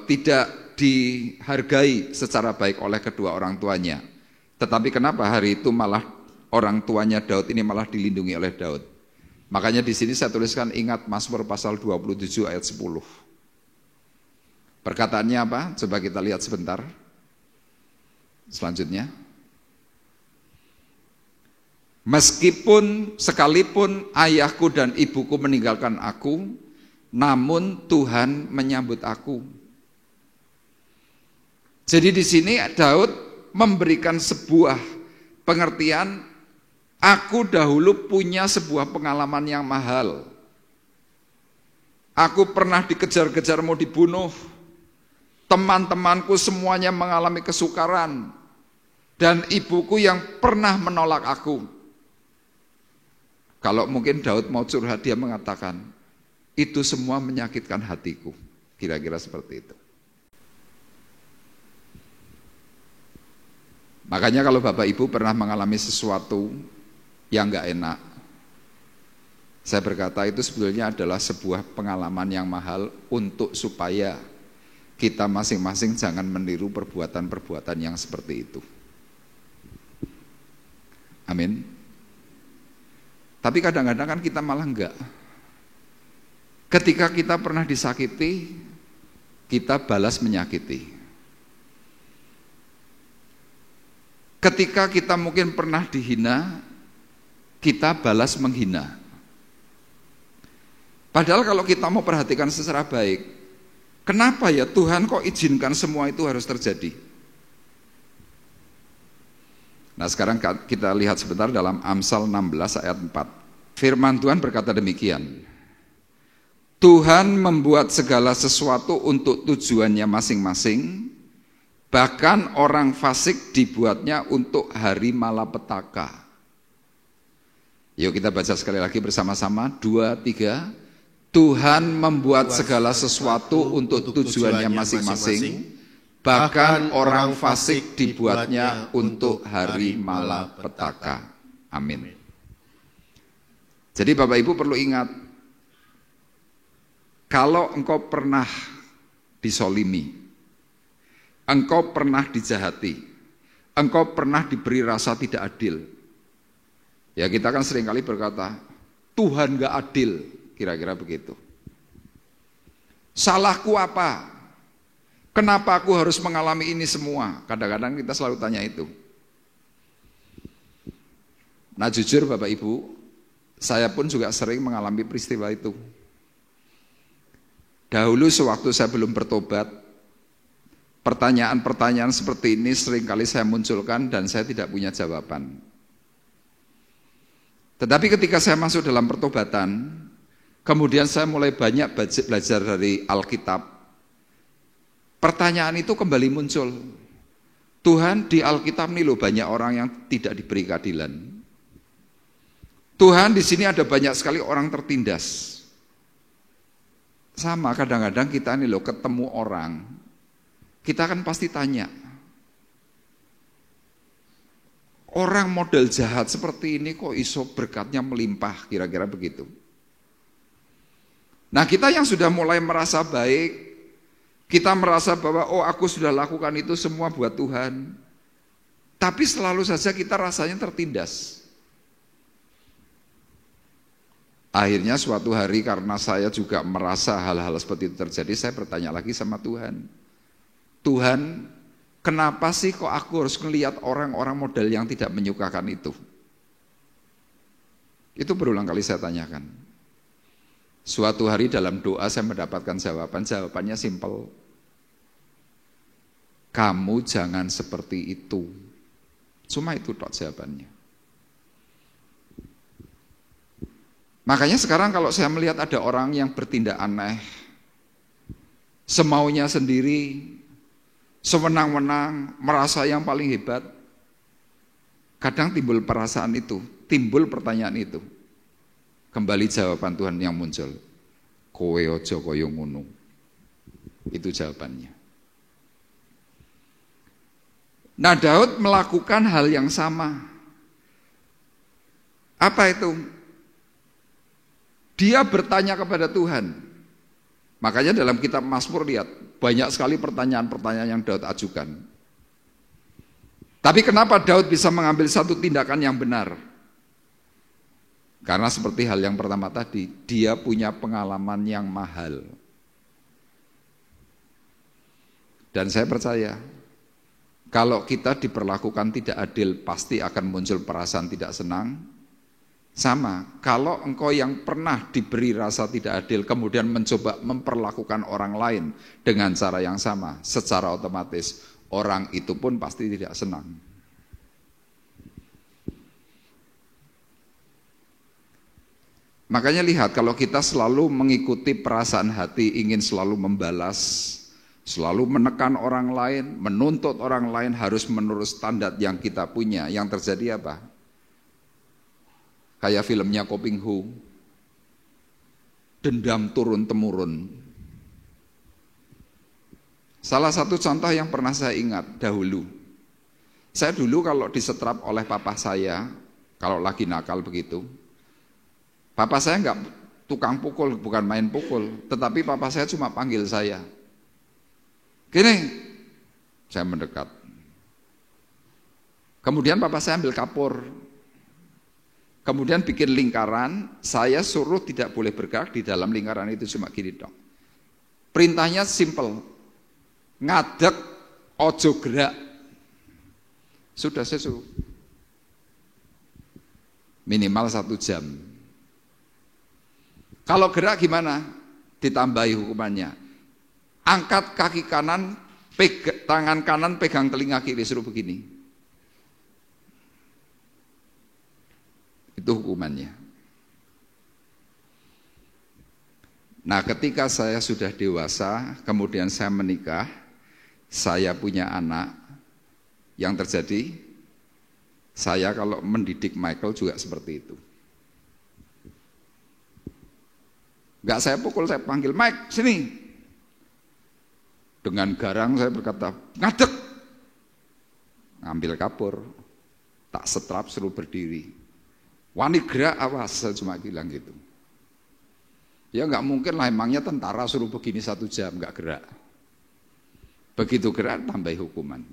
tidak dihargai secara baik oleh kedua orang tuanya. Tetapi kenapa hari itu malah orang tuanya Daud ini malah dilindungi oleh Daud? Makanya di sini saya tuliskan, ingat Mazmur pasal 27 ayat 10. Perkataannya apa? Coba kita lihat sebentar. Selanjutnya. Meskipun sekalipun ayahku dan ibuku meninggalkan aku, namun Tuhan menyambut aku. Jadi di sini Daud memberikan sebuah pengertian, aku dahulu punya sebuah pengalaman yang mahal. Aku pernah dikejar-kejar mau dibunuh. Teman-temanku semuanya mengalami kesukaran. Dan ibuku yang pernah menolak aku. Kalau mungkin Daud mau curhat, dia mengatakan, itu semua menyakitkan hatiku. Kira-kira seperti itu. Makanya kalau Bapak Ibu pernah mengalami sesuatu yang nggak enak. Saya berkata itu sebetulnya adalah sebuah pengalaman yang mahal untuk supaya kita masing-masing jangan meniru perbuatan-perbuatan yang seperti itu. Amin. Tapi kadang-kadang kan kita malah enggak. Ketika kita pernah disakiti, kita balas menyakiti. Ketika kita mungkin pernah dihina, kita balas menghina. Padahal kalau kita mau perhatikan secara baik, kenapa ya Tuhan kok izinkan semua itu harus terjadi? Nah sekarang kita lihat sebentar dalam Amsal 16 ayat 4. Firman Tuhan berkata demikian. Tuhan membuat segala sesuatu untuk tujuannya masing-masing, bahkan orang fasik dibuatnya untuk hari malapetaka. Yuk kita baca sekali lagi bersama-sama, 2, 3. Tuhan membuat segala sesuatu untuk tujuannya masing-masing, bahkan orang fasik dibuatnya untuk hari malapetaka. Amin. Jadi Bapak Ibu perlu ingat, kalau engkau pernah disolimi, engkau pernah dijahati, engkau pernah diberi rasa tidak adil. Ya kita kan seringkali berkata, Tuhan gak adil, kira-kira begitu. Salahku apa? Kenapa aku harus mengalami ini semua? Kadang-kadang kita selalu tanya itu. Nah jujur Bapak Ibu, saya pun juga sering mengalami peristiwa itu. Dahulu sewaktu saya belum bertobat, pertanyaan-pertanyaan seperti ini seringkali saya munculkan dan saya tidak punya jawaban. Tetapi ketika saya masuk dalam pertobatan, kemudian saya mulai banyak belajar dari Alkitab. Pertanyaan itu kembali muncul. Tuhan, di Alkitab nih loh banyak orang yang tidak diberi keadilan. Tuhan, di sini ada banyak sekali orang tertindas. Sama kadang-kadang kita nih loh ketemu orang, kita kan pasti tanya. Orang model jahat seperti ini kok iso berkatnya melimpah, kira-kira begitu. Nah kita yang sudah mulai merasa baik, kita merasa bahwa oh aku sudah lakukan itu semua buat Tuhan. Tapi selalu saja kita rasanya tertindas. Akhirnya suatu hari karena saya juga merasa hal-hal seperti itu terjadi, saya bertanya lagi sama Tuhan. Tuhan, kenapa sih kok aku harus melihat orang-orang model yang tidak menyukakan itu? Itu berulang kali saya tanyakan. Suatu hari dalam doa saya mendapatkan jawabannya simpel. Kamu jangan seperti itu. Cuma itu tok jawabannya. Makanya sekarang kalau saya melihat ada orang yang bertindak aneh, semaunya sendiri, sewenang-wenang, merasa yang paling hebat, kadang timbul perasaan itu, timbul pertanyaan itu. Kembali jawaban Tuhan yang muncul. Kowe ojo koyo ngono. Itu jawabannya. Nah Daud melakukan hal yang sama. Apa itu? Dia bertanya kepada Tuhan. Makanya dalam kitab Mazmur lihat, banyak sekali pertanyaan-pertanyaan yang Daud ajukan. Tapi kenapa Daud bisa mengambil satu tindakan yang benar? Karena seperti hal yang pertama tadi, dia punya pengalaman yang mahal. Dan saya percaya, kalau kita diperlakukan tidak adil, pasti akan muncul perasaan tidak senang. Sama, kalau engkau yang pernah diberi rasa tidak adil, kemudian mencoba memperlakukan orang lain dengan cara yang sama, secara otomatis orang itu pun pasti tidak senang. Makanya lihat, kalau kita selalu mengikuti perasaan hati, ingin selalu membalas, selalu menekan orang lain, menuntut orang lain harus menurut standar yang kita punya, yang terjadi apa? Kayak filmnya Koping Ho, dendam turun-temurun. Salah satu contoh yang pernah saya ingat dahulu, saya dulu kalau disetrap oleh papa saya, kalau lagi nakal begitu. Papa saya enggak tukang pukul, bukan main pukul, tetapi papa saya cuma panggil saya. Gini, saya mendekat. Kemudian papa saya ambil kapur. Kemudian bikin lingkaran, saya suruh tidak boleh bergerak di dalam lingkaran itu, cuma gini dong. Perintahnya simple. Ngadeg, ojo gerak. Sudah saya suruh. Minimal 1 jam. Kalau gerak gimana? Ditambahi hukumannya. Angkat kaki kanan, tangan kanan pegang telinga kiri, suruh begini. Itu hukumannya. Nah, ketika saya sudah dewasa, kemudian saya menikah, saya punya anak, yang terjadi, saya kalau mendidik Michael juga seperti itu. Enggak saya pukul, saya panggil, Mike, sini. Dengan garang saya berkata, ngadeg. Ngambil kapur, tak setrap, suruh berdiri. Wani gerak, awas, saya cuma bilang gitu. Ya enggak mungkin lah, emangnya tentara suruh begini 1 jam, enggak gerak. Begitu gerak, tambah hukuman.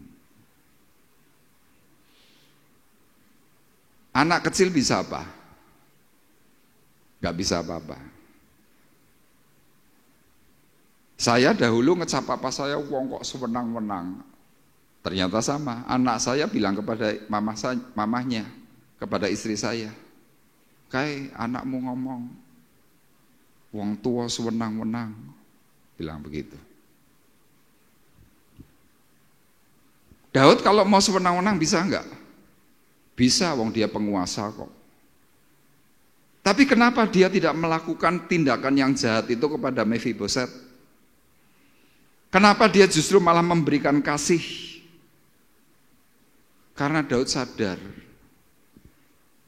Anak kecil bisa apa? Enggak bisa apa-apa. Saya dahulu ngecap papa saya, wong kok sewenang-wenang. Ternyata sama, anak saya bilang kepada mamahnya, kepada istri saya, "Kai, anakmu ngomong, wong tua sewenang-wenang." Bilang begitu. Daud kalau mau sewenang-wenang bisa enggak? Bisa, wong dia penguasa kok. Tapi kenapa dia tidak melakukan tindakan yang jahat itu kepada Mephiboset? Kenapa dia justru malah memberikan kasih? Karena Daud sadar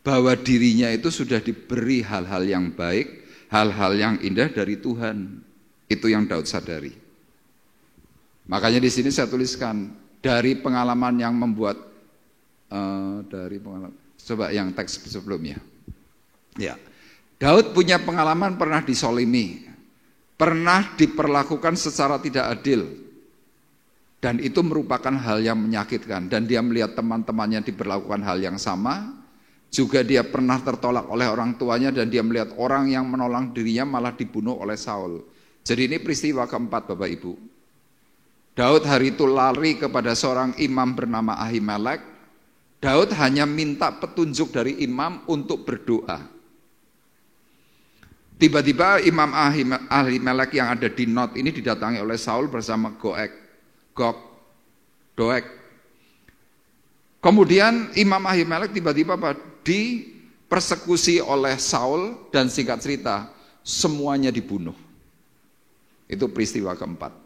bahwa dirinya itu sudah diberi hal-hal yang baik, hal-hal yang indah dari Tuhan. Itu yang Daud sadari. Makanya di sini saya tuliskan dari pengalaman yang membuat coba yang teks sebelumnya. Ya, Daud punya pengalaman pernah disolimi, pernah diperlakukan secara tidak adil, dan itu merupakan hal yang menyakitkan. Dan dia melihat teman-temannya diperlakukan hal yang sama. Juga dia pernah tertolak oleh orang tuanya, dan dia melihat orang yang menolong dirinya malah dibunuh oleh Saul. Jadi ini peristiwa keempat, Bapak Ibu. Daud hari itu lari kepada seorang imam bernama Ahimelek. Daud hanya minta petunjuk dari imam untuk berdoa. Tiba-tiba Imam Ahimelek yang ada di Not ini didatangi oleh Saul bersama Doeg. Kemudian Imam Ahimelek tiba-tiba dipersekusi oleh Saul, dan singkat cerita semuanya dibunuh. Itu peristiwa keempat.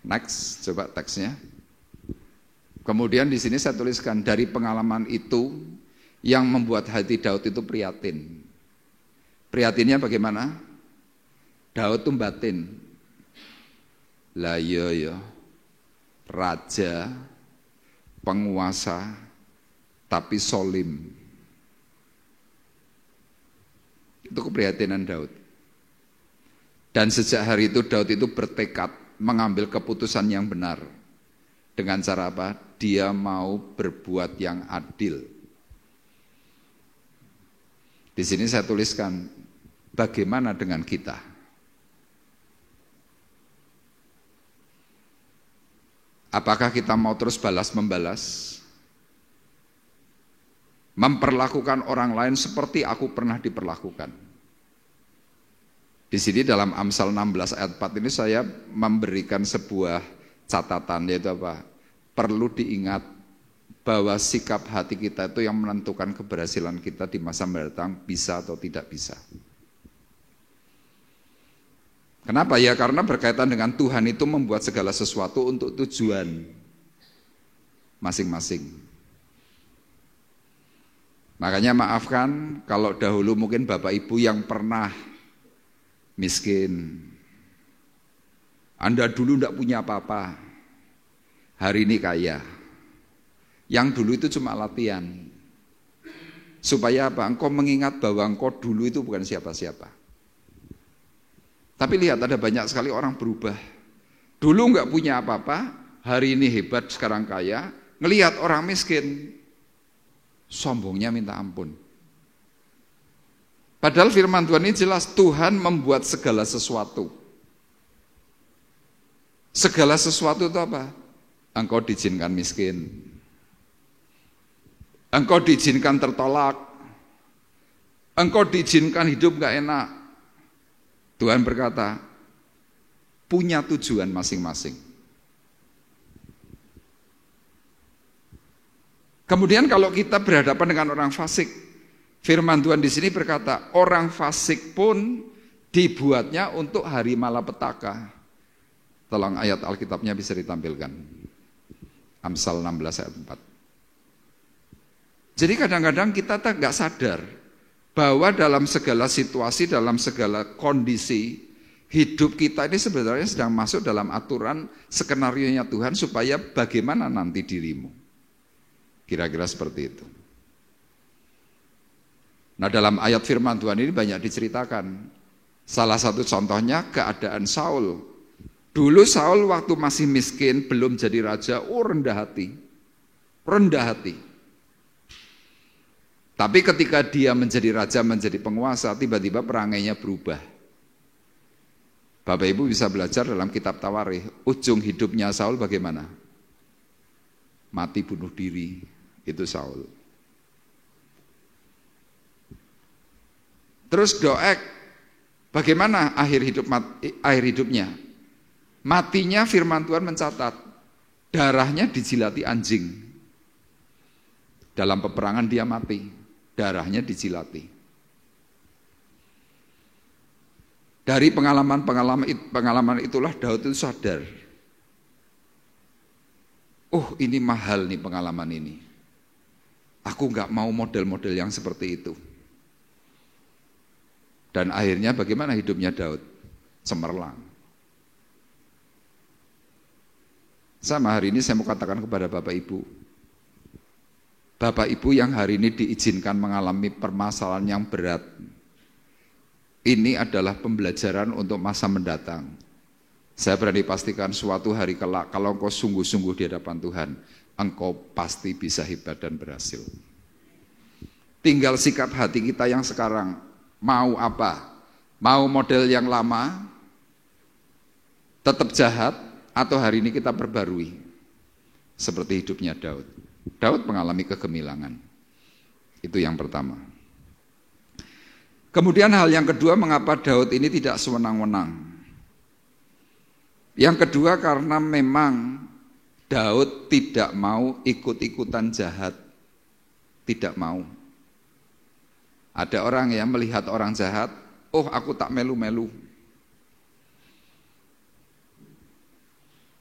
Next, coba teksnya. Kemudian di sini saya tuliskan dari pengalaman itu yang membuat hati Daud itu prihatin. Prihatinnya bagaimana? Daud itu batin. Lah iya, raja, penguasa, tapi solim. Itu keprihatinan Daud. Dan sejak hari itu Daud itu bertekad mengambil keputusan yang benar. Dengan cara apa? Dia mau berbuat yang adil. Di sini saya tuliskan, bagaimana dengan kita? Apakah kita mau terus balas-membalas? Memperlakukan orang lain seperti aku pernah diperlakukan. Di sini dalam Amsal 16 ayat 4 ini saya memberikan sebuah catatan, yaitu apa? Perlu diingat bahwa sikap hati kita itu yang menentukan keberhasilan kita di masa mendatang, bisa atau tidak bisa. Kenapa ya? Karena berkaitan dengan Tuhan itu membuat segala sesuatu untuk tujuan masing-masing. Makanya maafkan kalau dahulu mungkin Bapak Ibu yang pernah miskin, Anda dulu tidak punya apa-apa, hari ini kaya. Yang dulu itu cuma latihan. Supaya apa? Engkau mengingat bahwa engkau dulu itu bukan siapa-siapa. Tapi lihat, ada banyak sekali orang berubah. Dulu nggak punya apa-apa, hari ini hebat, sekarang kaya. Ngelihat orang miskin, sombongnya minta ampun. Padahal firman Tuhan ini jelas, Tuhan membuat segala sesuatu. Segala sesuatu itu apa? Engkau diizinkan miskin. Engkau diizinkan tertolak. Engkau diizinkan hidup gak enak. Tuhan berkata, punya tujuan masing-masing. Kemudian kalau kita berhadapan dengan orang fasik, firman Tuhan di sini berkata, orang fasik pun dibuatnya untuk hari malapetaka. Tolong ayat Alkitabnya bisa ditampilkan. Amsal 16 ayat 4. Jadi kadang-kadang kita tak nggak sadar bahwa dalam segala situasi, dalam segala kondisi, hidup kita ini sebenarnya sedang masuk dalam aturan skenario-nya Tuhan supaya bagaimana nanti dirimu. Kira-kira seperti itu. Nah, dalam ayat firman Tuhan ini banyak diceritakan. Salah satu contohnya keadaan Saul. Dulu Saul waktu masih miskin, belum jadi raja, rendah hati. Rendah hati. Tapi ketika dia menjadi raja, menjadi penguasa, tiba-tiba perangainya berubah. Bapak Ibu bisa belajar dalam kitab Tawarikh, ujung hidupnya Saul bagaimana? Mati bunuh diri, itu Saul. Terus Doeg, bagaimana akhir hidupnya? Matinya firman Tuhan mencatat, darahnya dijilati anjing. Dalam peperangan dia mati. Darahnya dijilati. Dari pengalaman itulah Daud itu sadar. Oh, ini mahal nih pengalaman ini. Aku nggak mau model-model yang seperti itu. Dan akhirnya bagaimana hidupnya Daud? Cemerlang. Sama hari ini saya mau katakan kepada Bapak Ibu. Bapak Ibu yang hari ini diizinkan mengalami permasalahan yang berat, ini adalah pembelajaran untuk masa mendatang. Saya berani pastikan suatu hari kelak, kalau engkau sungguh-sungguh di hadapan Tuhan, engkau pasti bisa hebat dan berhasil. Tinggal sikap hati kita yang sekarang, mau apa? Mau model yang lama, tetap jahat, atau hari ini kita perbarui, seperti hidupnya Daud. Daud mengalami kegemilangan. Itu yang pertama. Kemudian hal yang kedua, mengapa Daud ini tidak sewenang-wenang? Yang kedua, karena memang Daud tidak mau ikut-ikutan jahat. Tidak mau. Ada orang yang melihat orang jahat, oh aku tak melu-melu.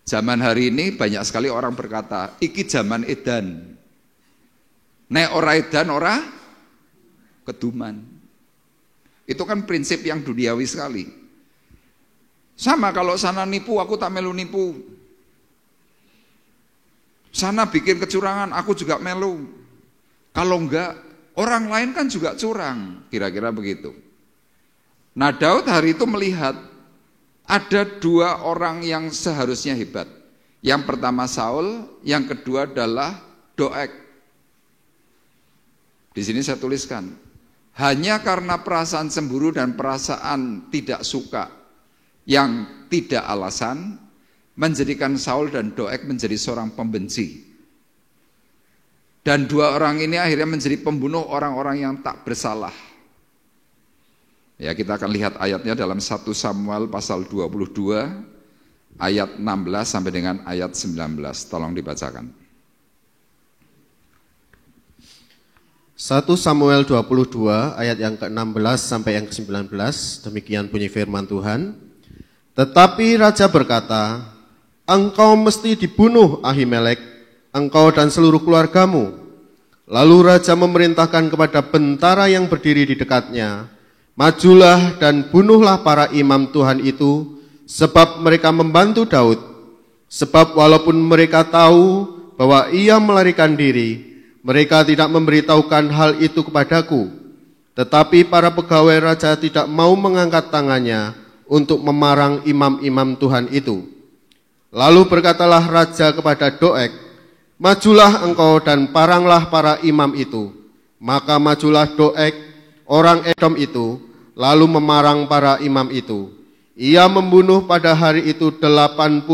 Zaman hari ini banyak sekali orang berkata, iki zaman edan. Nek ora edan, ora keduman. Itu kan prinsip yang duniawi sekali. Sama kalau sana nipu, aku tak melu nipu. Sana bikin kecurangan, aku juga melu. Kalau enggak, orang lain kan juga curang. Kira-kira begitu. Nah, Daud hari itu melihat ada dua orang yang seharusnya hebat. Yang pertama Saul, yang kedua adalah Doeg. Di sini saya tuliskan, hanya karena perasaan cemburu dan perasaan tidak suka yang tidak alasan, menjadikan Saul dan Doeg menjadi seorang pembenci. Dan dua orang ini akhirnya menjadi pembunuh orang-orang yang tak bersalah. Ya, kita akan lihat ayatnya dalam 1 Samuel pasal 22 ayat 16 sampai dengan ayat 19. Tolong dibacakan. 1 Samuel 22 ayat yang ke-16 sampai yang ke-19. Demikian bunyi firman Tuhan. Tetapi raja berkata, engkau mesti dibunuh Ahimelek, engkau dan seluruh keluargamu. Lalu raja memerintahkan kepada bentara yang berdiri di dekatnya, majulah dan bunuhlah para imam Tuhan itu, sebab mereka membantu Daud. Sebab walaupun mereka tahu bahwa ia melarikan diri, mereka tidak memberitahukan hal itu kepadaku. Tetapi para pegawai raja tidak mau mengangkat tangannya untuk memarang imam-imam Tuhan itu. Lalu berkatalah raja kepada Doeg, majulah engkau dan paranglah para imam itu. Maka majulah Doeg, orang Edom itu, lalu memarang para imam itu. Ia membunuh pada hari itu 85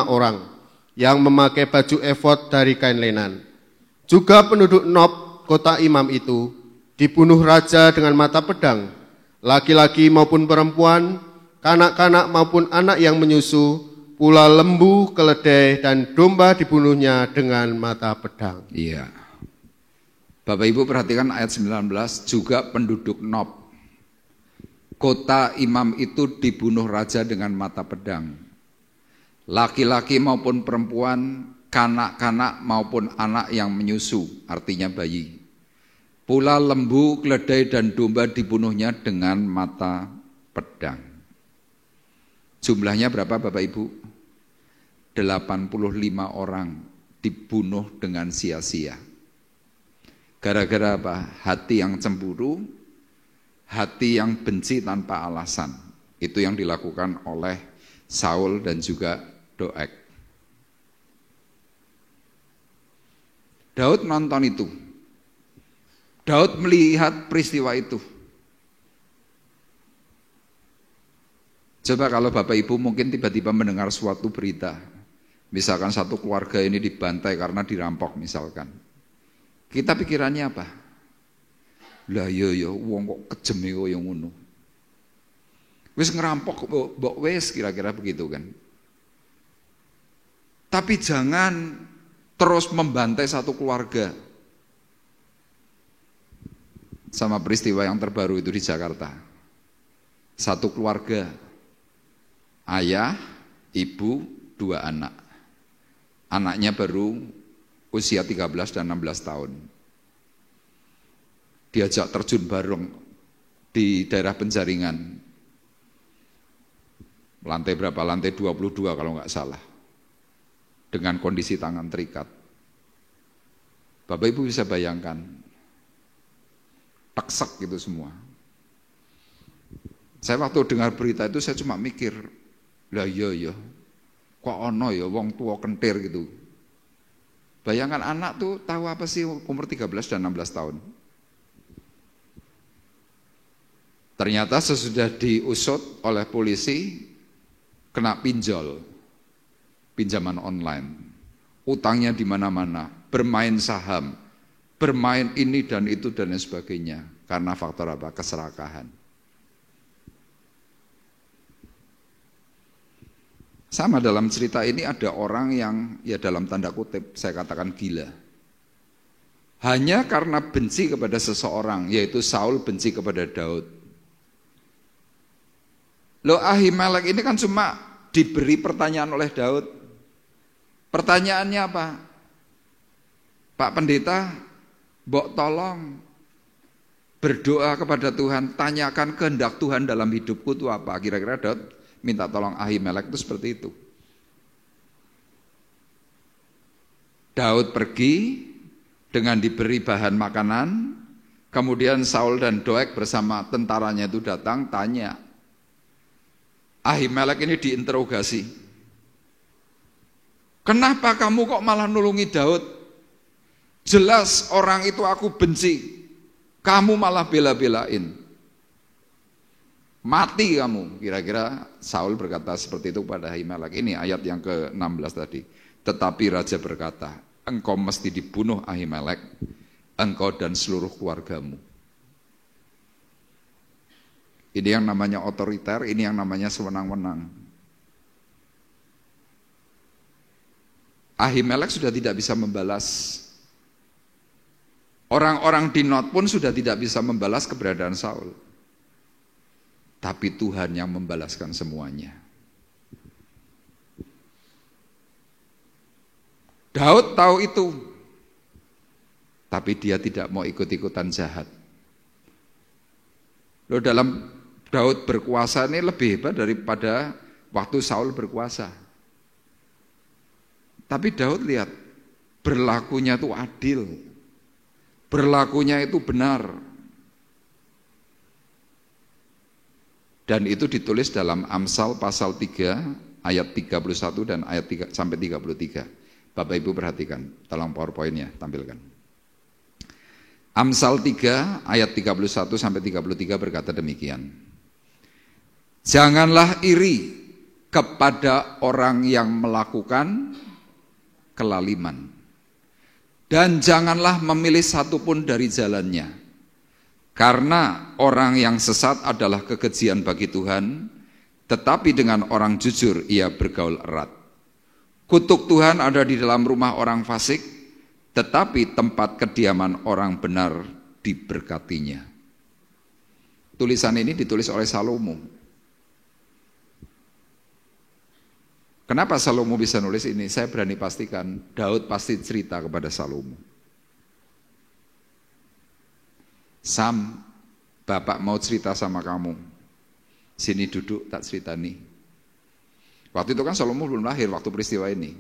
orang yang memakai baju efod dari kain lenan. Juga penduduk Nob, kota imam itu, dibunuh raja dengan mata pedang, laki-laki maupun perempuan, kanak-kanak maupun anak yang menyusu, pula lembu, keledai, dan domba dibunuhnya dengan mata pedang. Iya. Bapak Ibu perhatikan ayat 19, juga penduduk Nob, kota imam itu dibunuh raja dengan mata pedang. Laki-laki maupun perempuan, kanak-kanak maupun anak yang menyusu, artinya bayi. Pula lembu, keledai, dan domba dibunuhnya dengan mata pedang. Jumlahnya berapa Bapak Ibu? 85 orang dibunuh dengan sia-sia. Gara-gara apa? Hati yang cemburu, hati yang benci tanpa alasan. Itu yang dilakukan oleh Saul dan juga Doeg. Daud nonton itu. Daud melihat peristiwa itu. Coba kalau Bapak Ibu mungkin tiba-tiba mendengar suatu berita, misalkan satu keluarga ini dibantai karena dirampok misalkan. Kita pikirannya apa? Lah iya wong kok kejem kok yang ngono. Wis ngerampok mbok wis kira-kira begitu kan. Tapi jangan terus membantai satu keluarga. Sama peristiwa yang terbaru itu di Jakarta. Satu keluarga, ayah, ibu, 2 anak. Anaknya baru usia 13 dan 16 tahun. Diajak terjun bareng di daerah Penjaringan. Lantai berapa? Lantai 22 kalau nggak salah. Dengan kondisi tangan terikat. Bapak Ibu bisa bayangkan, teksek gitu semua. Saya waktu dengar berita itu saya cuma mikir, lah iya, kok ono ya wong tua kentir gitu. Bayangkan anak tuh tahu apa sih umur 13 dan 16 tahun. Ternyata sesudah diusut oleh polisi, kena pinjol, pinjaman online, utangnya di mana-mana, bermain saham, bermain ini dan itu dan lain sebagainya. Karena faktor apa? Keserakahan. Sama dalam cerita ini ada orang yang ya dalam tanda kutip saya katakan gila. Hanya karena benci kepada seseorang, yaitu Saul benci kepada Daud. Loh, Ahimelek ini kan cuma diberi pertanyaan oleh Daud. Pertanyaannya apa? Pak Pendeta, mbok tolong berdoa kepada Tuhan, tanyakan kehendak Tuhan dalam hidupku itu apa. Kira-kira Daud minta tolong Ahimelek itu seperti itu. Daud pergi dengan diberi bahan makanan, kemudian Saul dan Doeg bersama tentaranya itu datang tanya. Ahimelek ini diinterogasi. Kenapa kamu kok malah nulungi Daud? Jelas orang itu aku benci, kamu malah bela-belain. Mati kamu. Kira-kira Saul berkata seperti itu pada Ahimelek. Ini ayat yang ke-16 tadi. Tetapi raja berkata, engkau mesti dibunuh Ahimelek, engkau dan seluruh keluargamu. Ini yang namanya otoriter, ini yang namanya sewenang-wenang. Ahimelek sudah tidak bisa membalas. Orang-orang di Not pun sudah tidak bisa membalas keberadaan Saul. Tapi Tuhan yang membalaskan semuanya. Daud tahu itu, tapi dia tidak mau ikut-ikutan jahat. Loh, dalam Daud berkuasa ini lebih hebat daripada waktu Saul berkuasa. Tapi Daud lihat, berlakunya itu adil, berlakunya itu benar. Dan itu ditulis dalam Amsal pasal 3 ayat 31 dan ayat 3 sampai 33. Bapak Ibu perhatikan, tolong PowerPoint-nya tampilkan. Amsal 3 ayat 31 sampai 33 berkata demikian. Janganlah iri kepada orang yang melakukan kelaliman, dan janganlah memilih satupun dari jalannya. Karena orang yang sesat adalah kekejian bagi Tuhan, tetapi dengan orang jujur ia bergaul erat. Kutuk Tuhan ada di dalam rumah orang fasik, tetapi tempat kediaman orang benar diberkatinya. Tulisan ini ditulis oleh Salomo. Kenapa Salomo bisa nulis ini? Saya berani pastikan Daud pasti cerita kepada Salomo. Sam, Bapak mau cerita sama kamu. Sini duduk, tak cerita nih. Waktu itu kan Salomo belum lahir waktu peristiwa ini.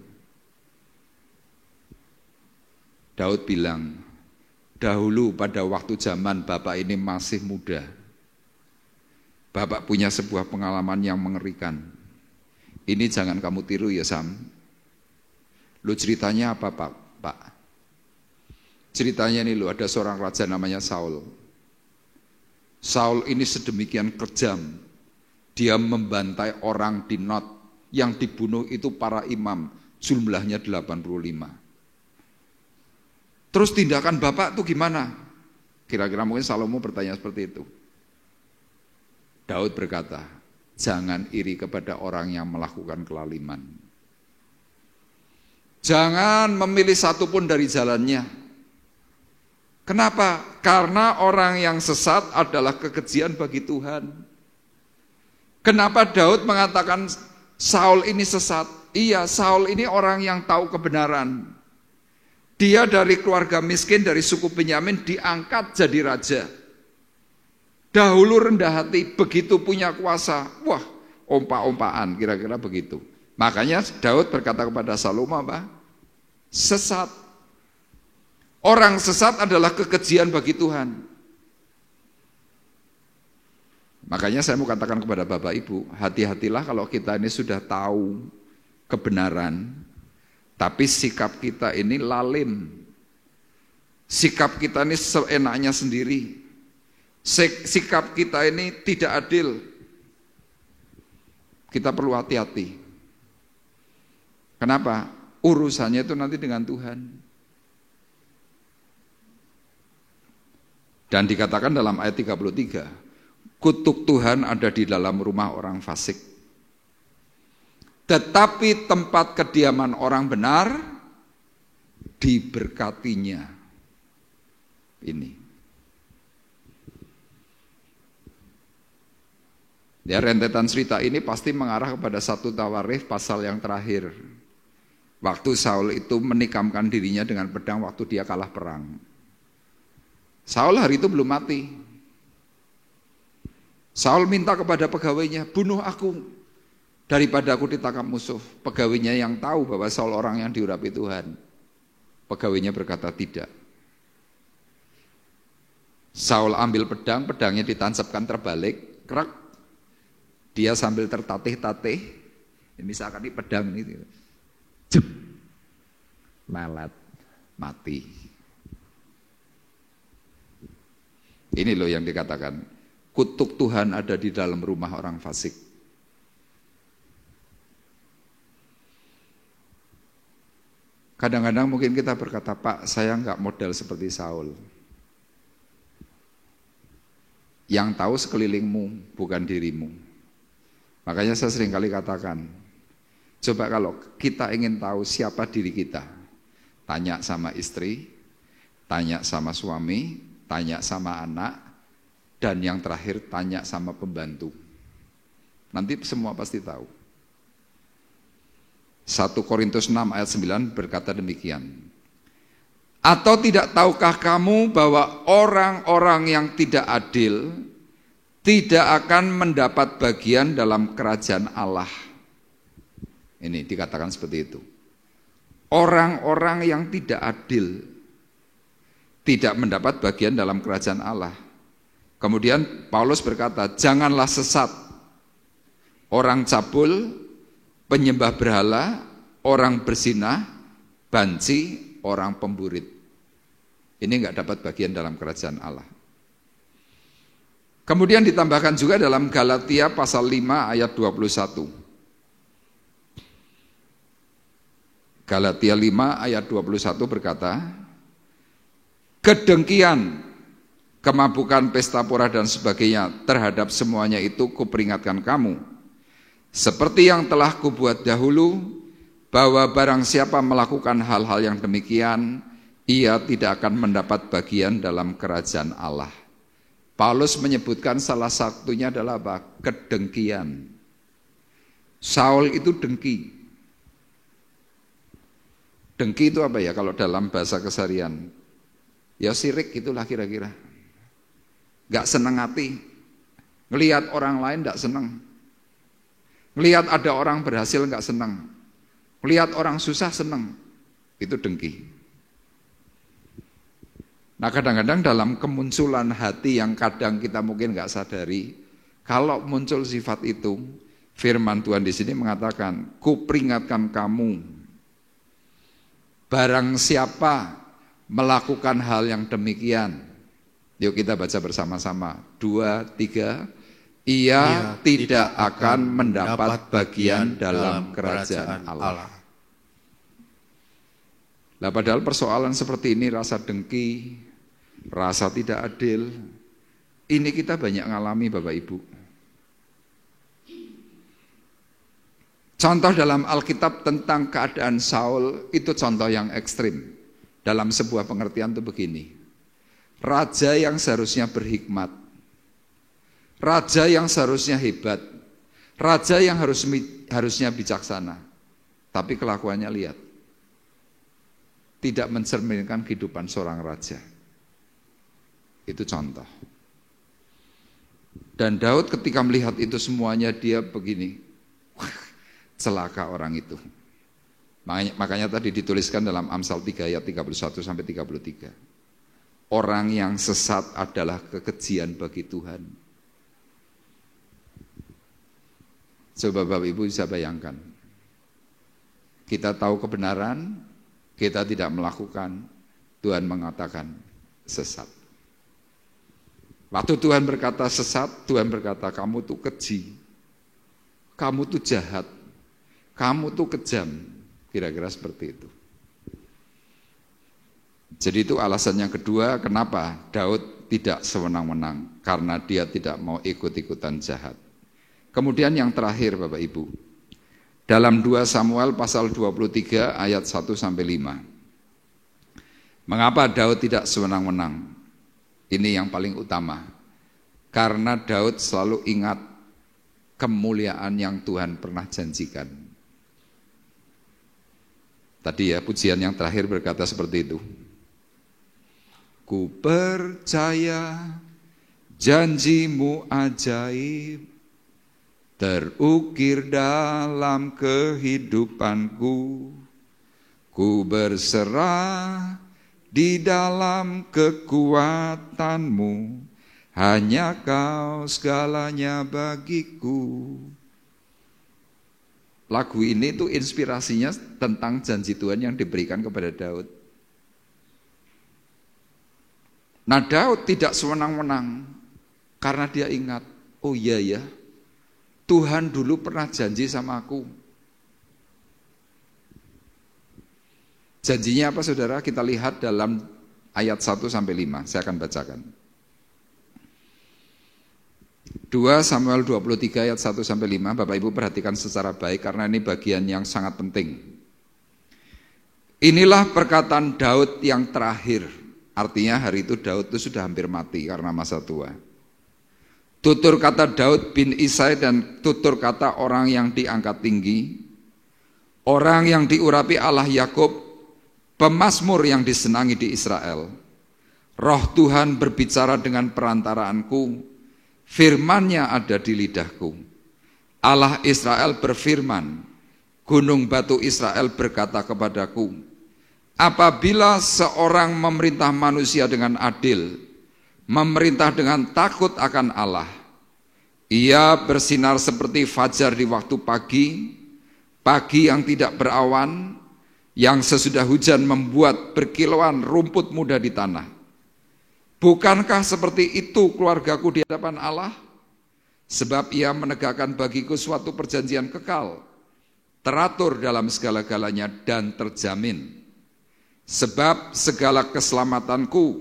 Daud bilang, dahulu pada waktu zaman Bapak ini masih muda, Bapak punya sebuah pengalaman yang mengerikan. Ini jangan kamu tiru ya Sam. Lu ceritanya apa Pak? Ceritanya ini loh, ada seorang raja namanya Saul. Saul ini sedemikian kejam. Dia membantai orang di Not. Yang dibunuh itu para imam. Jumlahnya 85. Terus tindakan Bapak tuh gimana? Kira-kira mungkin Salomo bertanya seperti itu. Daud berkata, jangan iri kepada orang yang melakukan kelaliman. Jangan memilih satupun dari jalannya. Kenapa? Karena orang yang sesat adalah kekejian bagi Tuhan. Kenapa Daud mengatakan Saul ini sesat? Iya, Saul ini orang yang tahu kebenaran. Dia dari keluarga miskin, dari suku Benyamin, diangkat jadi raja. Dahulu rendah hati, begitu punya kuasa, wah, ompa-ompaan, kira-kira begitu. Makanya Daud berkata kepada Salomo apa? Sesat. Orang sesat adalah kekejian bagi Tuhan. Makanya saya mau katakan kepada Bapak Ibu, hati-hatilah kalau kita ini sudah tahu kebenaran, tapi sikap kita ini lalim. Sikap kita ini seenaknya sendiri. Sikap kita ini tidak adil. Kita perlu hati-hati. Kenapa? Urusannya itu nanti dengan Tuhan. Dan dikatakan dalam ayat 33, kutuk Tuhan ada di dalam rumah orang fasik. Tetapi tempat kediaman orang benar diberkatinya. Ini. Ya, rentetan cerita ini pasti mengarah kepada 1 Tawarikh pasal yang terakhir. Waktu Saul itu menikamkan dirinya dengan pedang waktu dia kalah perang. Saul hari itu belum mati. Saul minta kepada pegawainya, bunuh aku daripada aku ditangkap musuh. Pegawainya yang tahu bahwa Saul orang yang diurapi Tuhan. Pegawainya berkata tidak. Saul ambil pedang, pedangnya ditancapkan terbalik, krek. Dia sambil tertatih-tatih, ini seakan ini pedang ini, jep, melet, mati. Ini loh yang dikatakan, kutuk Tuhan ada di dalam rumah orang fasik. Kadang-kadang mungkin kita berkata, Pak, saya enggak model seperti Saul. Yang tahu sekelilingmu, bukan dirimu. Makanya saya sering kali katakan, coba kalau kita ingin tahu siapa diri kita, tanya sama istri, tanya sama suami, tanya sama anak, dan yang terakhir tanya sama pembantu. Nanti semua pasti tahu. 1 Korintus 6 ayat 9 berkata demikian. Atau tidak tahukah kamu bahwa orang-orang yang tidak adil tidak akan mendapat bagian dalam kerajaan Allah? Ini dikatakan seperti itu. orang-orang yang tidak adil tidak mendapat bagian dalam kerajaan Allah. Kemudian Paulus berkata, janganlah sesat orang cabul, penyembah berhala, orang berzinah, banci, orang pemburit. Ini enggak dapat bagian dalam kerajaan Allah. Kemudian ditambahkan juga dalam Galatia pasal 5 ayat 21. Galatia 5 ayat 21 berkata, kedengkian, kemabukan, pesta pora dan sebagainya terhadap semuanya itu kuperingatkan kamu. Seperti yang telah kubuat dahulu, bahwa barang siapa melakukan hal-hal yang demikian, ia tidak akan mendapat bagian dalam kerajaan Allah. Paulus menyebutkan salah satunya adalah apa? Kedengkian. Saul itu dengki. Dengki itu apa ya kalau dalam bahasa keseharian? Ya sirik itulah kira-kira. Gak seneng hati. Ngelihat orang lain gak seneng. Ngelihat ada orang berhasil gak seneng. Ngelihat orang susah seneng. Itu dengki. Nah kadang-kadang dalam kemunculan hati yang kadang kita mungkin nggak sadari, kalau muncul sifat itu, firman Tuhan di sini mengatakan, kuperingatkan kamu, barang siapa melakukan hal yang demikian, yuk kita baca bersama-sama, 2, 3, ia tidak akan mendapat bagian dalam kerajaan Allah. Nah padahal persoalan seperti ini, rasa dengki, rasa tidak adil, ini kita banyak ngalami Bapak Ibu. Contoh dalam Alkitab tentang keadaan Saul, itu contoh yang ekstrim. Dalam sebuah pengertian itu begini, raja yang seharusnya berhikmat, raja yang seharusnya hebat, raja yang harusnya bijaksana, tapi kelakuannya lihat, tidak mencerminkan kehidupan seorang raja. Itu contoh. Dan Daud ketika melihat itu semuanya dia begini, celaka orang itu. Makanya tadi dituliskan dalam Amsal 3 ayat 31 sampai 33. Orang yang sesat adalah kekejian bagi Tuhan. Coba Bapak Ibu bisa bayangkan. Kita tahu kebenaran, kita tidak melakukan, Tuhan mengatakan sesat. Waktu Tuhan berkata sesat, Tuhan berkata kamu tuh keji, kamu tuh jahat, kamu tuh kejam, kira-kira seperti itu. Jadi itu alasan yang kedua kenapa Daud tidak sewenang-wenang, karena dia tidak mau ikut-ikutan jahat. Kemudian yang terakhir Bapak Ibu, dalam 2 Samuel pasal 23 ayat 1 sampai 5. Mengapa Daud tidak sewenang-wenang? Ini yang paling utama. Karena Daud selalu ingat kemuliaan yang Tuhan pernah janjikan. Tadi ya pujian yang terakhir berkata seperti itu. Ku percaya janjimu ajaib, terukir dalam kehidupanku. Ku berserah di dalam kekuatanmu, hanya kau segalanya bagiku. Lagu ini tuh inspirasinya tentang janji Tuhan yang diberikan kepada Daud. Nah Daud tidak sewenang-wenang, karena dia ingat, oh iya ya, Tuhan dulu pernah janji sama aku. Janjinya apa saudara? Kita lihat dalam ayat 1 sampai 5. Saya akan bacakan. 2 Samuel 23 ayat 1 sampai 5. Bapak Ibu perhatikan secara baik karena ini bagian yang sangat penting. Inilah perkataan Daud yang terakhir. Artinya hari itu Daud itu sudah hampir mati karena masa tua. Tutur kata Daud bin Isai dan tutur kata orang yang diangkat tinggi, orang yang diurapi Allah Yakub, pemazmur yang disenangi di Israel. Roh Tuhan berbicara dengan perantaraanku, firman-Nya ada di lidahku. Allah Israel berfirman, Gunung batu Israel berkata kepadaku, apabila seorang memerintah manusia dengan adil, memerintah dengan takut akan Allah, ia bersinar seperti fajar di waktu pagi, pagi yang tidak berawan, yang sesudah hujan membuat berkilauan rumput muda di tanah. Bukankah seperti itu keluargaku di hadapan Allah? Sebab ia menegakkan bagiku suatu perjanjian kekal, teratur dalam segala-galanya dan terjamin. Sebab segala keselamatanku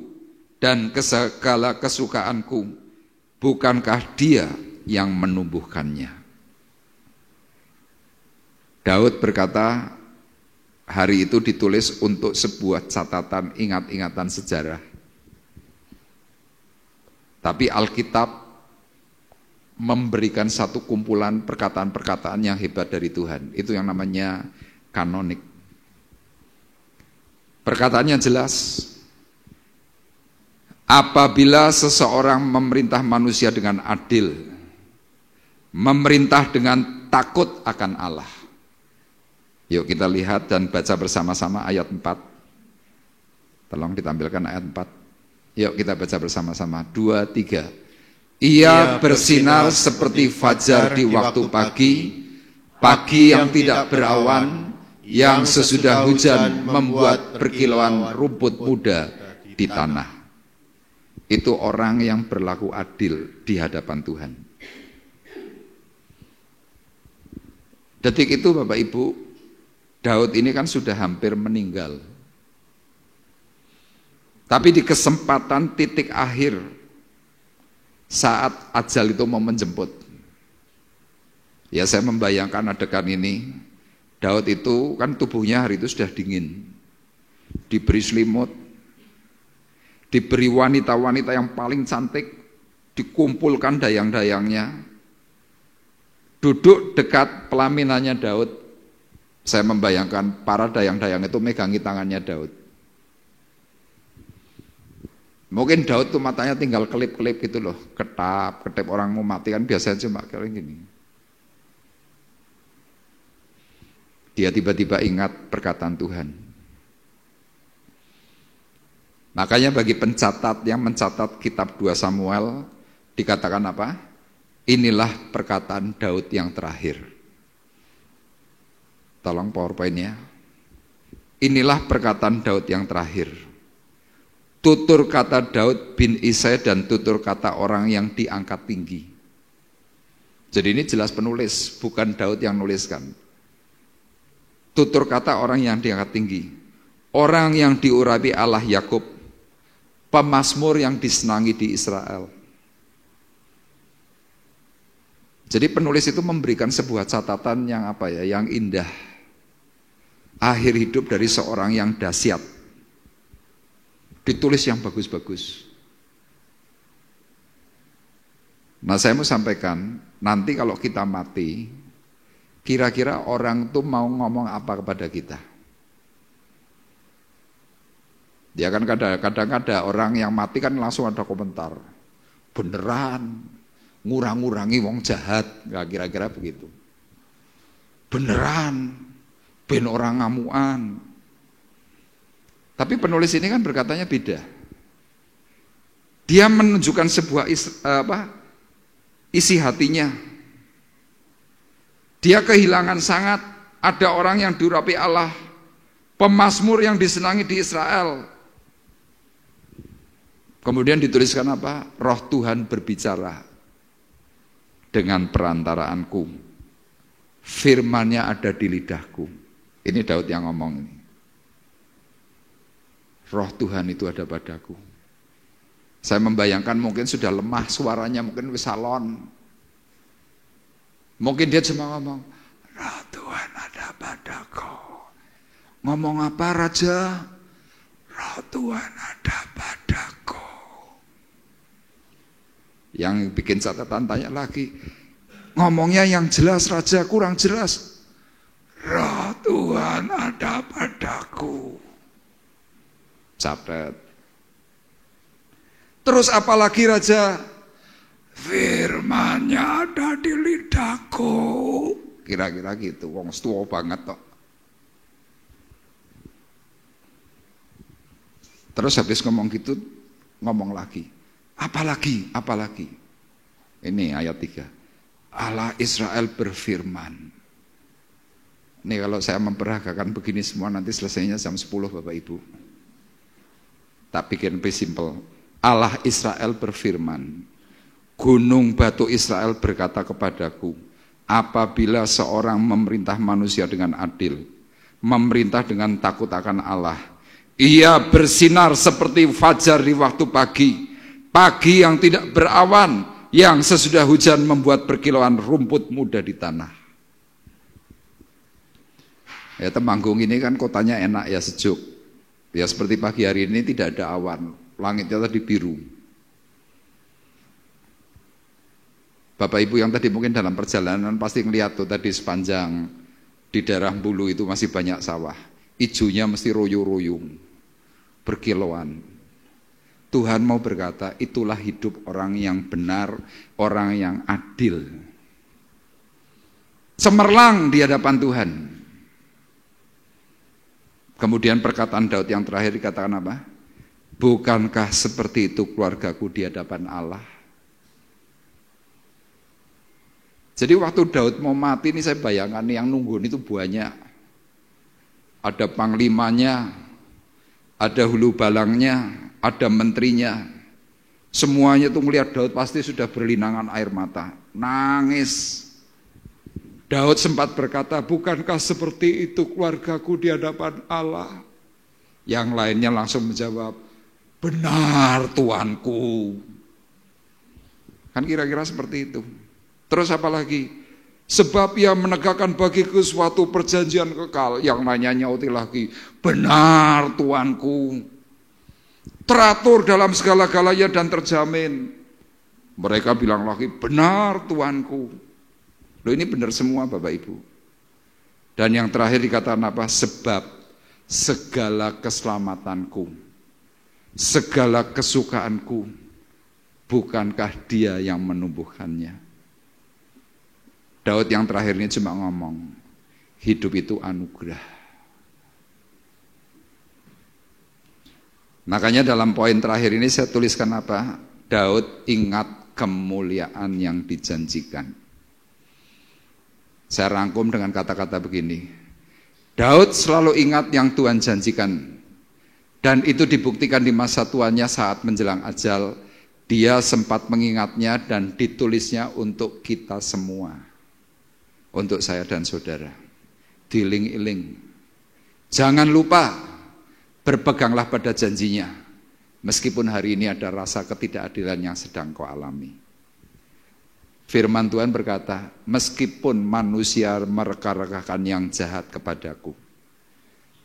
dan segala kesukaanku, bukankah Dia yang menumbuhkannya? Daud berkata, hari itu ditulis untuk sebuah catatan ingat-ingatan sejarah. Tapi Alkitab memberikan satu kumpulan perkataan-perkataan yang hebat dari Tuhan. Itu yang namanya kanonik. Perkataannya jelas. Apabila seseorang memerintah manusia dengan adil, memerintah dengan takut akan Allah. Yuk kita lihat dan baca bersama-sama ayat 4. Tolong ditampilkan ayat 4. Yuk kita baca bersama-sama. 2, 3. Ia bersinar seperti fajar di waktu pagi, pagi yang tidak berawan, yang sesudah hujan membuat berkilauan rumput muda di tanah. Itu orang yang berlaku adil di hadapan Tuhan. Detik itu Bapak Ibu, Daud ini kan sudah hampir meninggal. Tapi di kesempatan titik akhir, saat ajal itu mau menjemput, ya saya membayangkan adegan ini. Daud itu kan tubuhnya hari itu sudah dingin, diberi selimut, diberi wanita-wanita yang paling cantik, dikumpulkan dayang-dayangnya, duduk dekat pelaminannya Daud. Saya membayangkan para dayang-dayang itu megangi tangannya Daud. Mungkin Daud tuh matanya tinggal kelip-kelip gitu loh, ketip orang mau mati kan biasanya cuma kayak gini. Dia tiba-tiba ingat perkataan Tuhan. Makanya bagi pencatat yang mencatat kitab 2 Samuel dikatakan apa? Inilah perkataan Daud yang terakhir. Tolong PowerPoint-nya. Inilah perkataan Daud yang terakhir. Tutur kata Daud bin Isai dan tutur kata orang yang diangkat tinggi. Jadi ini jelas penulis, bukan Daud yang nuliskan. Tutur kata orang yang diangkat tinggi. Orang yang diurapi Allah Yakub, pemazmur yang disenangi di Israel. Jadi penulis itu memberikan sebuah catatan yang apa ya, yang indah. Akhir hidup dari seorang yang dahsyat. Ditulis yang bagus-bagus. Nah saya mau sampaikan, nanti kalau kita mati, kira-kira orang tuh mau ngomong apa kepada kita? Dia kan kadang-kadang ada orang yang mati kan langsung ada komentar, beneran ngurang-ngurangi wong jahat, nggak kira-kira begitu. Beneran ben orang ngamuan. Tapi penulis ini kan berkatanya beda. Dia menunjukkan sebuah isi hatinya. Dia kehilangan sangat. Ada orang yang diurapi Allah, pemazmur yang disenangi di Israel. Kemudian dituliskan apa? Roh Tuhan berbicara dengan perantaraanku. Firman-Nya ada di lidahku. Ini Daud yang ngomong ini. Roh Tuhan itu ada padaku. Saya membayangkan mungkin sudah lemah suaranya, mungkin salon. Mungkin dia cuma ngomong, Roh Tuhan ada padaku. Ngomong apa Raja? Roh Tuhan ada padaku. Yang bikin catatan tanya lagi, ngomongnya yang jelas Raja, kurang jelas. Roh Tuhan ada padaku. Catat. Terus apalagi Raja? Firman-Nya ada di lidahku. Kira-kira gitu, wong tua banget kok. Terus habis ngomong gitu, ngomong lagi. Apalagi. Ini ayat 3. Allah Israel berfirman. Ini kalau saya memperagakan begini semua nanti selesainya jam 10 Bapak Ibu. Tak bikin lebih simple. Allah Israel berfirman. Gunung batu Israel berkata kepadaku, apabila seorang memerintah manusia dengan adil, memerintah dengan takut akan Allah, ia bersinar seperti fajar di waktu pagi yang tidak berawan, yang sesudah hujan membuat berkilauan rumput muda di tanah. Ya, Temanggung ini kan kotanya enak ya, sejuk. Ya seperti pagi hari ini tidak ada awan, langitnya tadi biru. Bapak Ibu yang tadi mungkin dalam perjalanan pasti ngeliat tuh tadi sepanjang di daerah Bulu itu masih banyak sawah. Ijunya mesti royo-royong, berkilauan. Tuhan mau berkata, itulah hidup orang yang benar, orang yang adil. Cemerlang di hadapan Tuhan. Kemudian perkataan Daud yang terakhir dikatakan apa? Bukankah seperti itu keluargaku di hadapan Allah? Jadi waktu Daud mau mati ini saya bayangkan yang nungguin itu banyak. Ada panglimanya, ada hulu balangnya, ada menterinya. Semuanya tuh melihat Daud pasti sudah berlinangan air mata, nangis. Daud sempat berkata, bukankah seperti itu keluargaku di hadapan Allah? Yang lainnya langsung menjawab, benar Tuanku. Kan kira-kira seperti itu. Terus apa lagi? Sebab ia menegakkan bagiku suatu perjanjian kekal. Yang lainnya nyauti lagi, benar Tuanku. Teratur dalam segala-galanya dan terjamin. Mereka bilang lagi, benar Tuanku. Loh, ini benar semua Bapak Ibu. Dan yang terakhir dikatakan apa? Sebab segala keselamatanku, segala kesukaanku, bukankah Dia yang menumbuhkannya? Daud yang terakhir ini cuma ngomong, hidup itu anugerah. Makanya dalam poin terakhir ini saya tuliskan apa? Daud ingat kemuliaan yang dijanjikan. Saya rangkum dengan kata-kata begini. Daud selalu ingat yang Tuhan janjikan. Dan itu dibuktikan di masa tuanya saat menjelang ajal. Dia sempat mengingatnya dan ditulisnya untuk kita semua. Untuk saya dan saudara. Diiling-iling. Jangan lupa, berpeganglah pada janjinya. Meskipun hari ini ada rasa ketidakadilan yang sedang kau alami. Firman Tuhan berkata, meskipun manusia mereka-rekakan yang jahat kepadaku,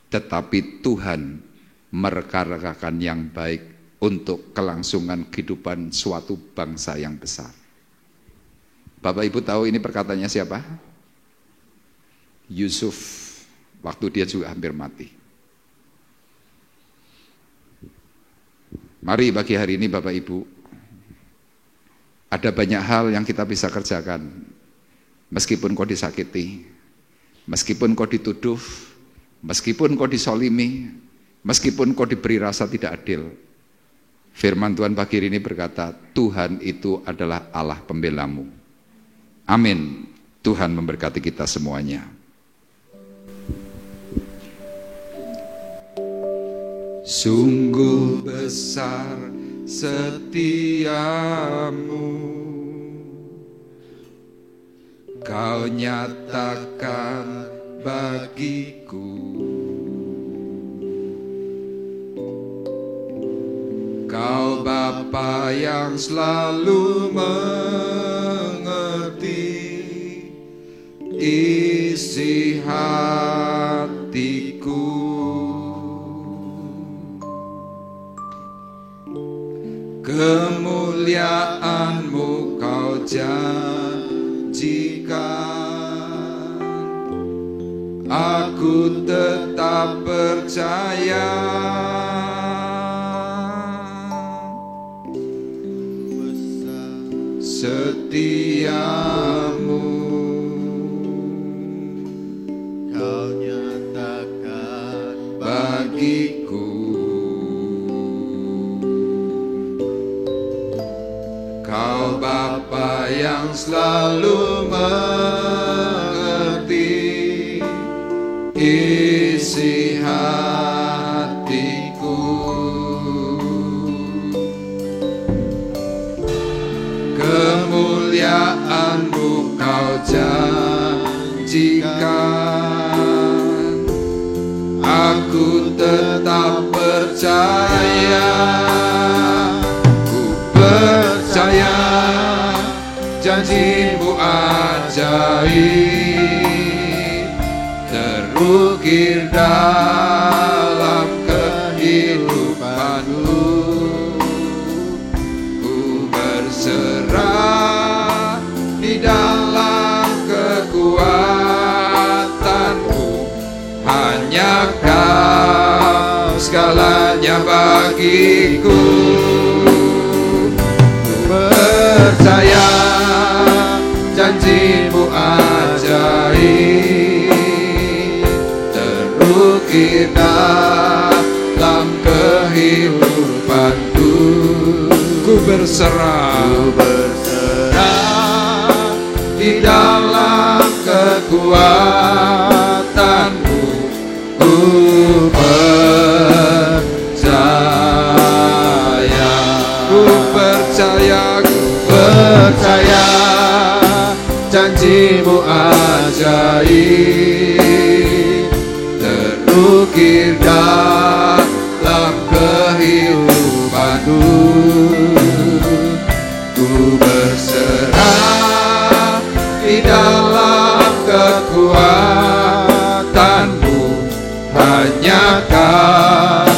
tetapi Tuhan mereka-rekakan yang baik untuk kelangsungan kehidupan suatu bangsa yang besar. Bapak Ibu tahu ini perkataannya siapa? Yusuf, waktu dia juga hampir mati. Mari pagi hari ini Bapak Ibu, ada banyak hal yang kita bisa kerjakan. Meskipun kau disakiti, meskipun kau dituduh, meskipun kau disolimi, meskipun kau diberi rasa tidak adil. Firman Tuhan pagi ini berkata, Tuhan itu adalah Allah pembelamu. Amin. Tuhan memberkati kita semuanya. Sungguh besar setiamu, kau nyatakan bagiku. Kau Bapa yang selalu mengerti isi hatiku. Kemuliaan-Mu kau janjikan, aku tetap percaya. Setiamu bagiku. Kau Bapa yang selalu mengerti isi hatiku. Kemuliaan-Mu Kau janjikan, aku tetap percaya. Ku percaya janji-Mu ajaib, terukir dalam kehidupanku. Ku berserah di dalam kekuatan-Mu, hanya Kau segalanya bagiku. Ku percaya janji-Mu ajaib, terukir dalam kehidupanku. Ku berserah di dalam kekuatan-Mu. Ku percaya janji-Mu ajaib, terukir dalam kehidupanku. Ku berserah di dalam kekuatan-Mu, hanya Kau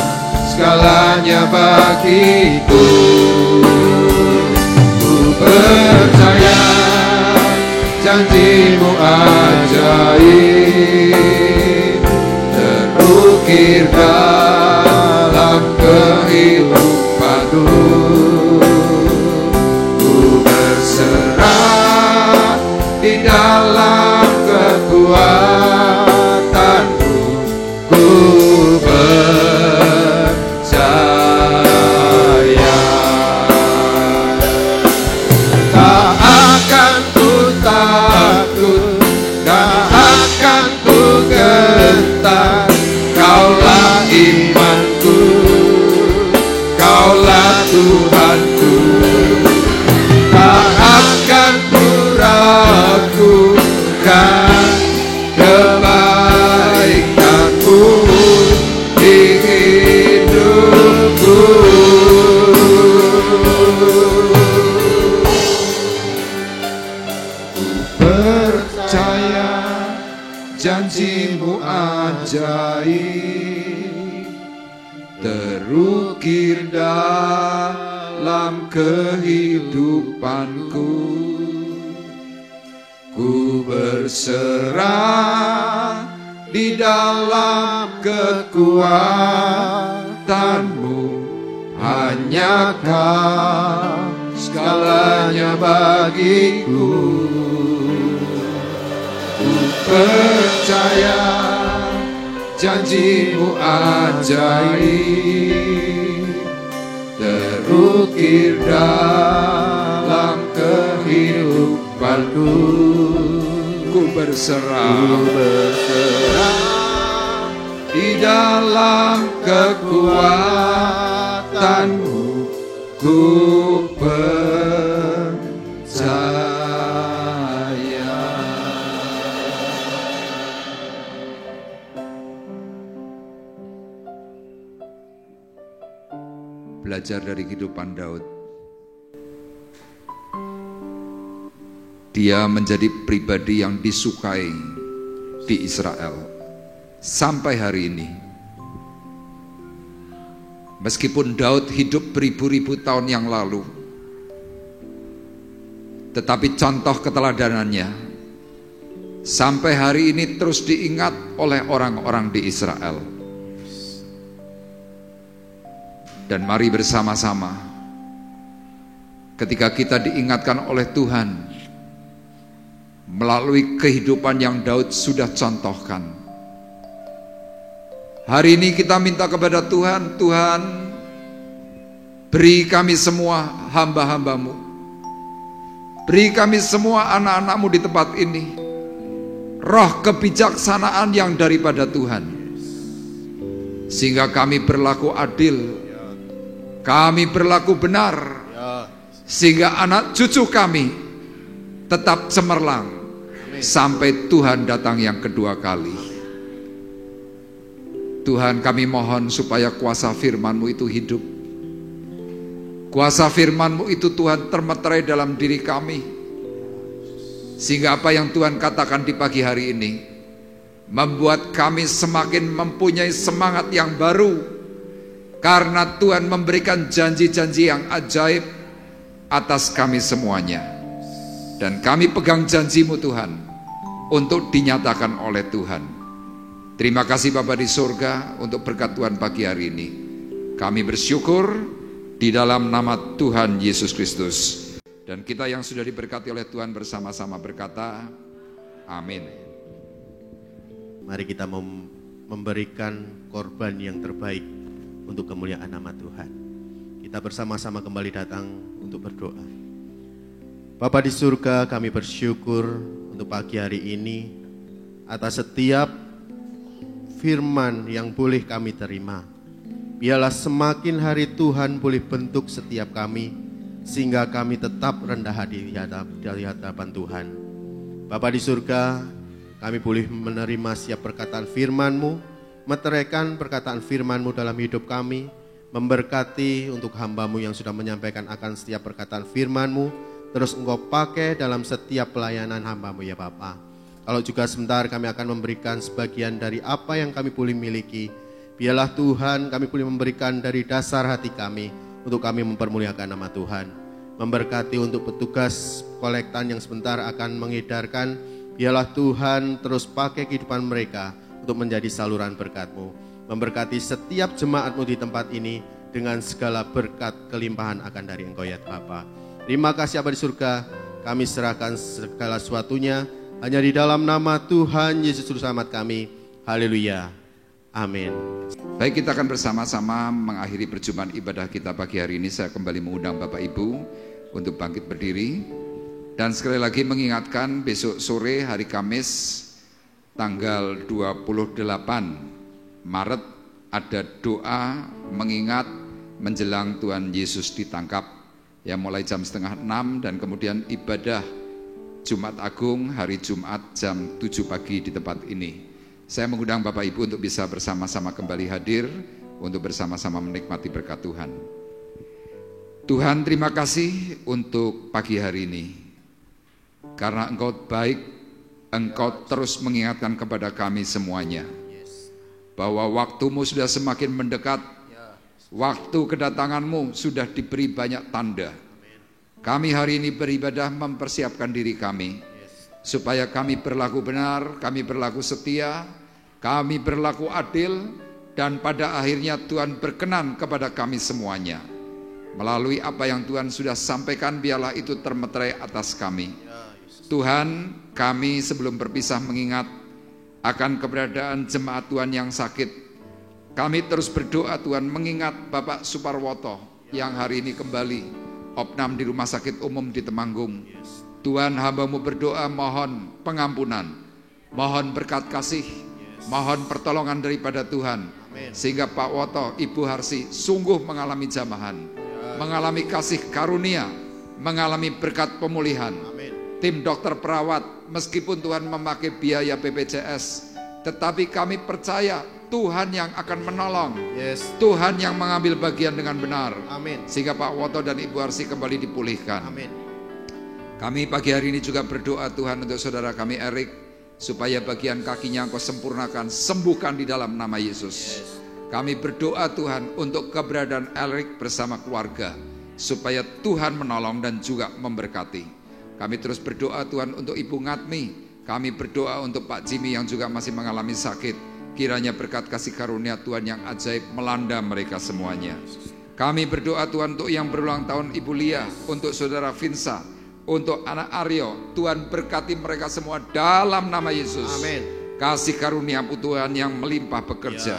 segalanya bagiku. Ku percaya janji-Mu ajaib, terukir dalam kehidupanku. Ku berserah di dalam kekuatan-Mu. Ku percaya. Tak akan ku takut, tak akan ku gentar. Kaulah imanku, Kaulah Tuhanku. Tak akan ku ragukan kebaikan-Mu di hidupku. Ku percaya janji-Mu ajaib, terukir dalam kehidupanku. Ku berserah di dalam kekuatan-Mu, hanya Kau segalanya bagiku. Ku percaya janji-Mu ajaib, terukir dalam kehidupanku. Ku berserah di dalam kekuatan-Mu. Ku percaya. Belajar dari kehidupan Daud. Dia menjadi pribadi yang disukai di Israel sampai hari ini. Meskipun Daud hidup beribu-ribu tahun yang lalu, tetapi contoh keteladanannya sampai hari ini terus diingat oleh orang-orang di Israel. Dan mari bersama-sama, ketika kita diingatkan oleh Tuhan melalui kehidupan yang Daud sudah contohkan, Hari ini kita minta kepada Tuhan, Tuhan beri kami semua hamba-hambamu, beri kami semua anak-anakmu di tempat ini roh kebijaksanaan yang daripada Tuhan, sehingga kami berlaku adil, kami berlaku benar, sehingga anak cucu kami tetap cemerlang sampai Tuhan datang yang kedua kali. Tuhan, kami mohon supaya kuasa firman-Mu itu hidup. Kuasa firman-Mu itu Tuhan termeterai dalam diri kami, sehingga apa yang Tuhan katakan di pagi hari ini membuat kami semakin mempunyai semangat yang baru, karena Tuhan memberikan janji-janji yang ajaib atas kami semuanya. Dan kami pegang janji-Mu Tuhan untuk dinyatakan oleh Tuhan. Terima kasih Bapa di surga untuk berkat Tuhan pagi hari ini. Kami bersyukur di dalam nama Tuhan Yesus Kristus. Dan kita yang sudah diberkati oleh Tuhan bersama-sama berkata, amin. Mari kita memberikan korban yang terbaik untuk kemuliaan nama Tuhan. Kita bersama-sama kembali datang untuk berdoa. Bapa di surga, kami bersyukur untuk pagi hari ini atas setiap firman yang boleh kami terima. Biarlah semakin hari Tuhan boleh bentuk setiap kami, sehingga kami tetap rendah hati di hadapan Tuhan. Bapa di surga, kami boleh menerima setiap perkataan firman-Mu, meteraikan perkataan firman-Mu dalam hidup kami, memberkati untuk hamba-Mu yang sudah menyampaikan akan setiap perkataan firman-Mu, terus Engkau pakai dalam setiap pelayanan hamba-Mu ya Bapa. Kalau juga sebentar kami akan memberikan sebagian dari apa yang kami boleh miliki, biarlah Tuhan kami boleh memberikan dari dasar hati kami, untuk kami mempermuliakan nama Tuhan. Memberkati untuk petugas kolektan yang sebentar akan mengedarkan, biarlah Tuhan terus pakai kehidupan mereka untuk menjadi saluran berkat-Mu. Memberkati setiap jemaat-Mu di tempat ini dengan segala berkat kelimpahan akan dari Engkau ya Bapa. Terima kasih Bapa di surga, kami serahkan segala sesuatunya hanya di dalam nama Tuhan Yesus Juru Selamat kami. Haleluya. Amin. Baik, kita akan bersama-sama mengakhiri perjumpaan ibadah kita pagi hari ini. Saya kembali mengundang Bapak Ibu untuk bangkit berdiri. Dan sekali lagi mengingatkan besok sore hari Kamis tanggal 28 Maret ada doa mengingat menjelang Tuhan Yesus ditangkap, ya, mulai jam 5:30 dan kemudian ibadah Jumat Agung hari Jumat jam 7 pagi di tempat ini. Saya mengundang Bapak Ibu untuk bisa bersama-sama kembali hadir untuk bersama-sama menikmati berkat Tuhan. Tuhan, terima kasih untuk pagi hari ini, karena Engkau baik. Engkau terus mengingatkan kepada kami semuanya bahwa waktu-Mu sudah semakin mendekat. Waktu kedatangan-Mu sudah diberi banyak tanda. Kami hari ini beribadah mempersiapkan diri kami supaya kami berlaku benar, kami berlaku setia, kami berlaku adil, dan pada akhirnya Tuhan berkenan kepada kami semuanya. Melalui apa yang Tuhan sudah sampaikan, biarlah itu termeterai atas kami. Tuhan, kami sebelum berpisah mengingat akan keberadaan jemaat Tuhan yang sakit. Kami terus berdoa Tuhan mengingat Bapak Suparwoto yang hari ini kembali opnam di Rumah Sakit Umum di Temanggung. Tuhan, hamba-Mu berdoa mohon pengampunan, mohon berkat kasih, mohon pertolongan daripada Tuhan. Sehingga Pak Woto, Ibu Harsi sungguh mengalami jamahan, mengalami kasih karunia, mengalami berkat pemulihan. Tim dokter perawat, meskipun Tuhan memakai biaya BPJS, tetapi kami percaya Tuhan yang akan menolong, Tuhan yang mengambil bagian dengan benar. Amin. Sehingga Pak Woto dan Ibu Arsi kembali dipulihkan. Amin. Kami pagi hari ini juga berdoa Tuhan untuk saudara kami Erik, supaya bagian kakinya Engkau sempurnakan, sembuhkan di dalam nama Yesus. Kami berdoa Tuhan untuk keberadaan Erik bersama keluarga, supaya Tuhan menolong dan juga memberkati. Kami terus berdoa Tuhan untuk Ibu Ngatmi. Kami berdoa untuk Pak Jimmy yang juga masih mengalami sakit. Kiranya berkat kasih karunia Tuhan yang ajaib melanda mereka semuanya. Kami berdoa Tuhan untuk yang berulang tahun Ibu Lia, untuk saudara Vinsa, untuk anak Aryo. Tuhan berkati mereka semua dalam nama Yesus. Amin. Kasih karunia Tuhan yang melimpah bekerja.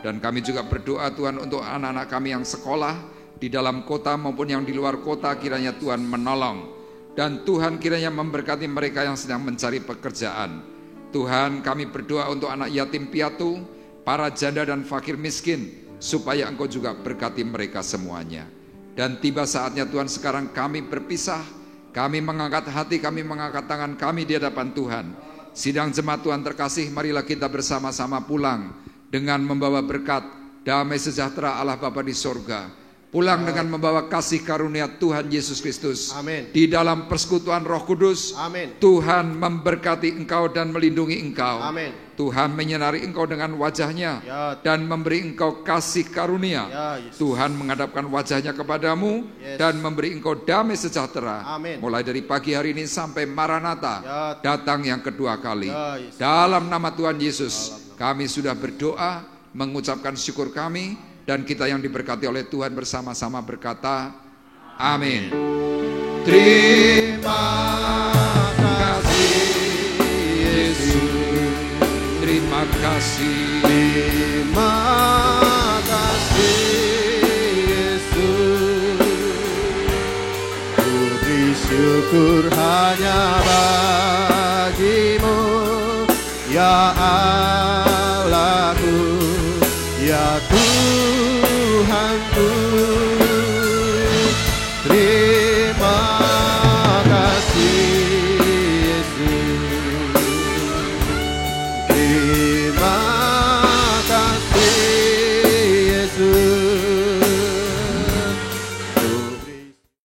Dan kami juga berdoa Tuhan untuk anak-anak kami yang sekolah di dalam kota maupun yang di luar kota, kiranya Tuhan menolong. Dan Tuhan kiranya memberkati mereka yang sedang mencari pekerjaan. Tuhan, kami berdoa untuk anak yatim piatu, para janda dan fakir miskin, supaya Engkau juga berkati mereka semuanya. Dan tiba saatnya Tuhan, sekarang kami berpisah, kami mengangkat hati, kami mengangkat tangan kami di hadapan Tuhan. Sidang jemaat Tuhan terkasih, marilah kita bersama-sama pulang dengan membawa berkat, damai sejahtera Allah Bapa di sorga. Pulang dengan membawa kasih karunia Tuhan Yesus Kristus. Amin. Di dalam persekutuan Roh Kudus. Amin. Tuhan memberkati engkau dan melindungi engkau. Amin. Tuhan menyinari engkau dengan wajahnya dan memberi engkau kasih karunia. Tuhan menghadapkan wajahnya kepadamu dan memberi engkau damai sejahtera. Amin. Mulai dari pagi hari ini sampai Maranatha datang yang kedua kali. Dalam nama Tuhan Yesus kami sudah berdoa, mengucapkan syukur kami. Dan kita yang diberkati oleh Tuhan bersama-sama berkata, amin. Terima kasih Yesus. Terima kasih. Terima kasih Yesus. Ku beri syukur hanya bagimu, ya Allahku, ya Tuhanku.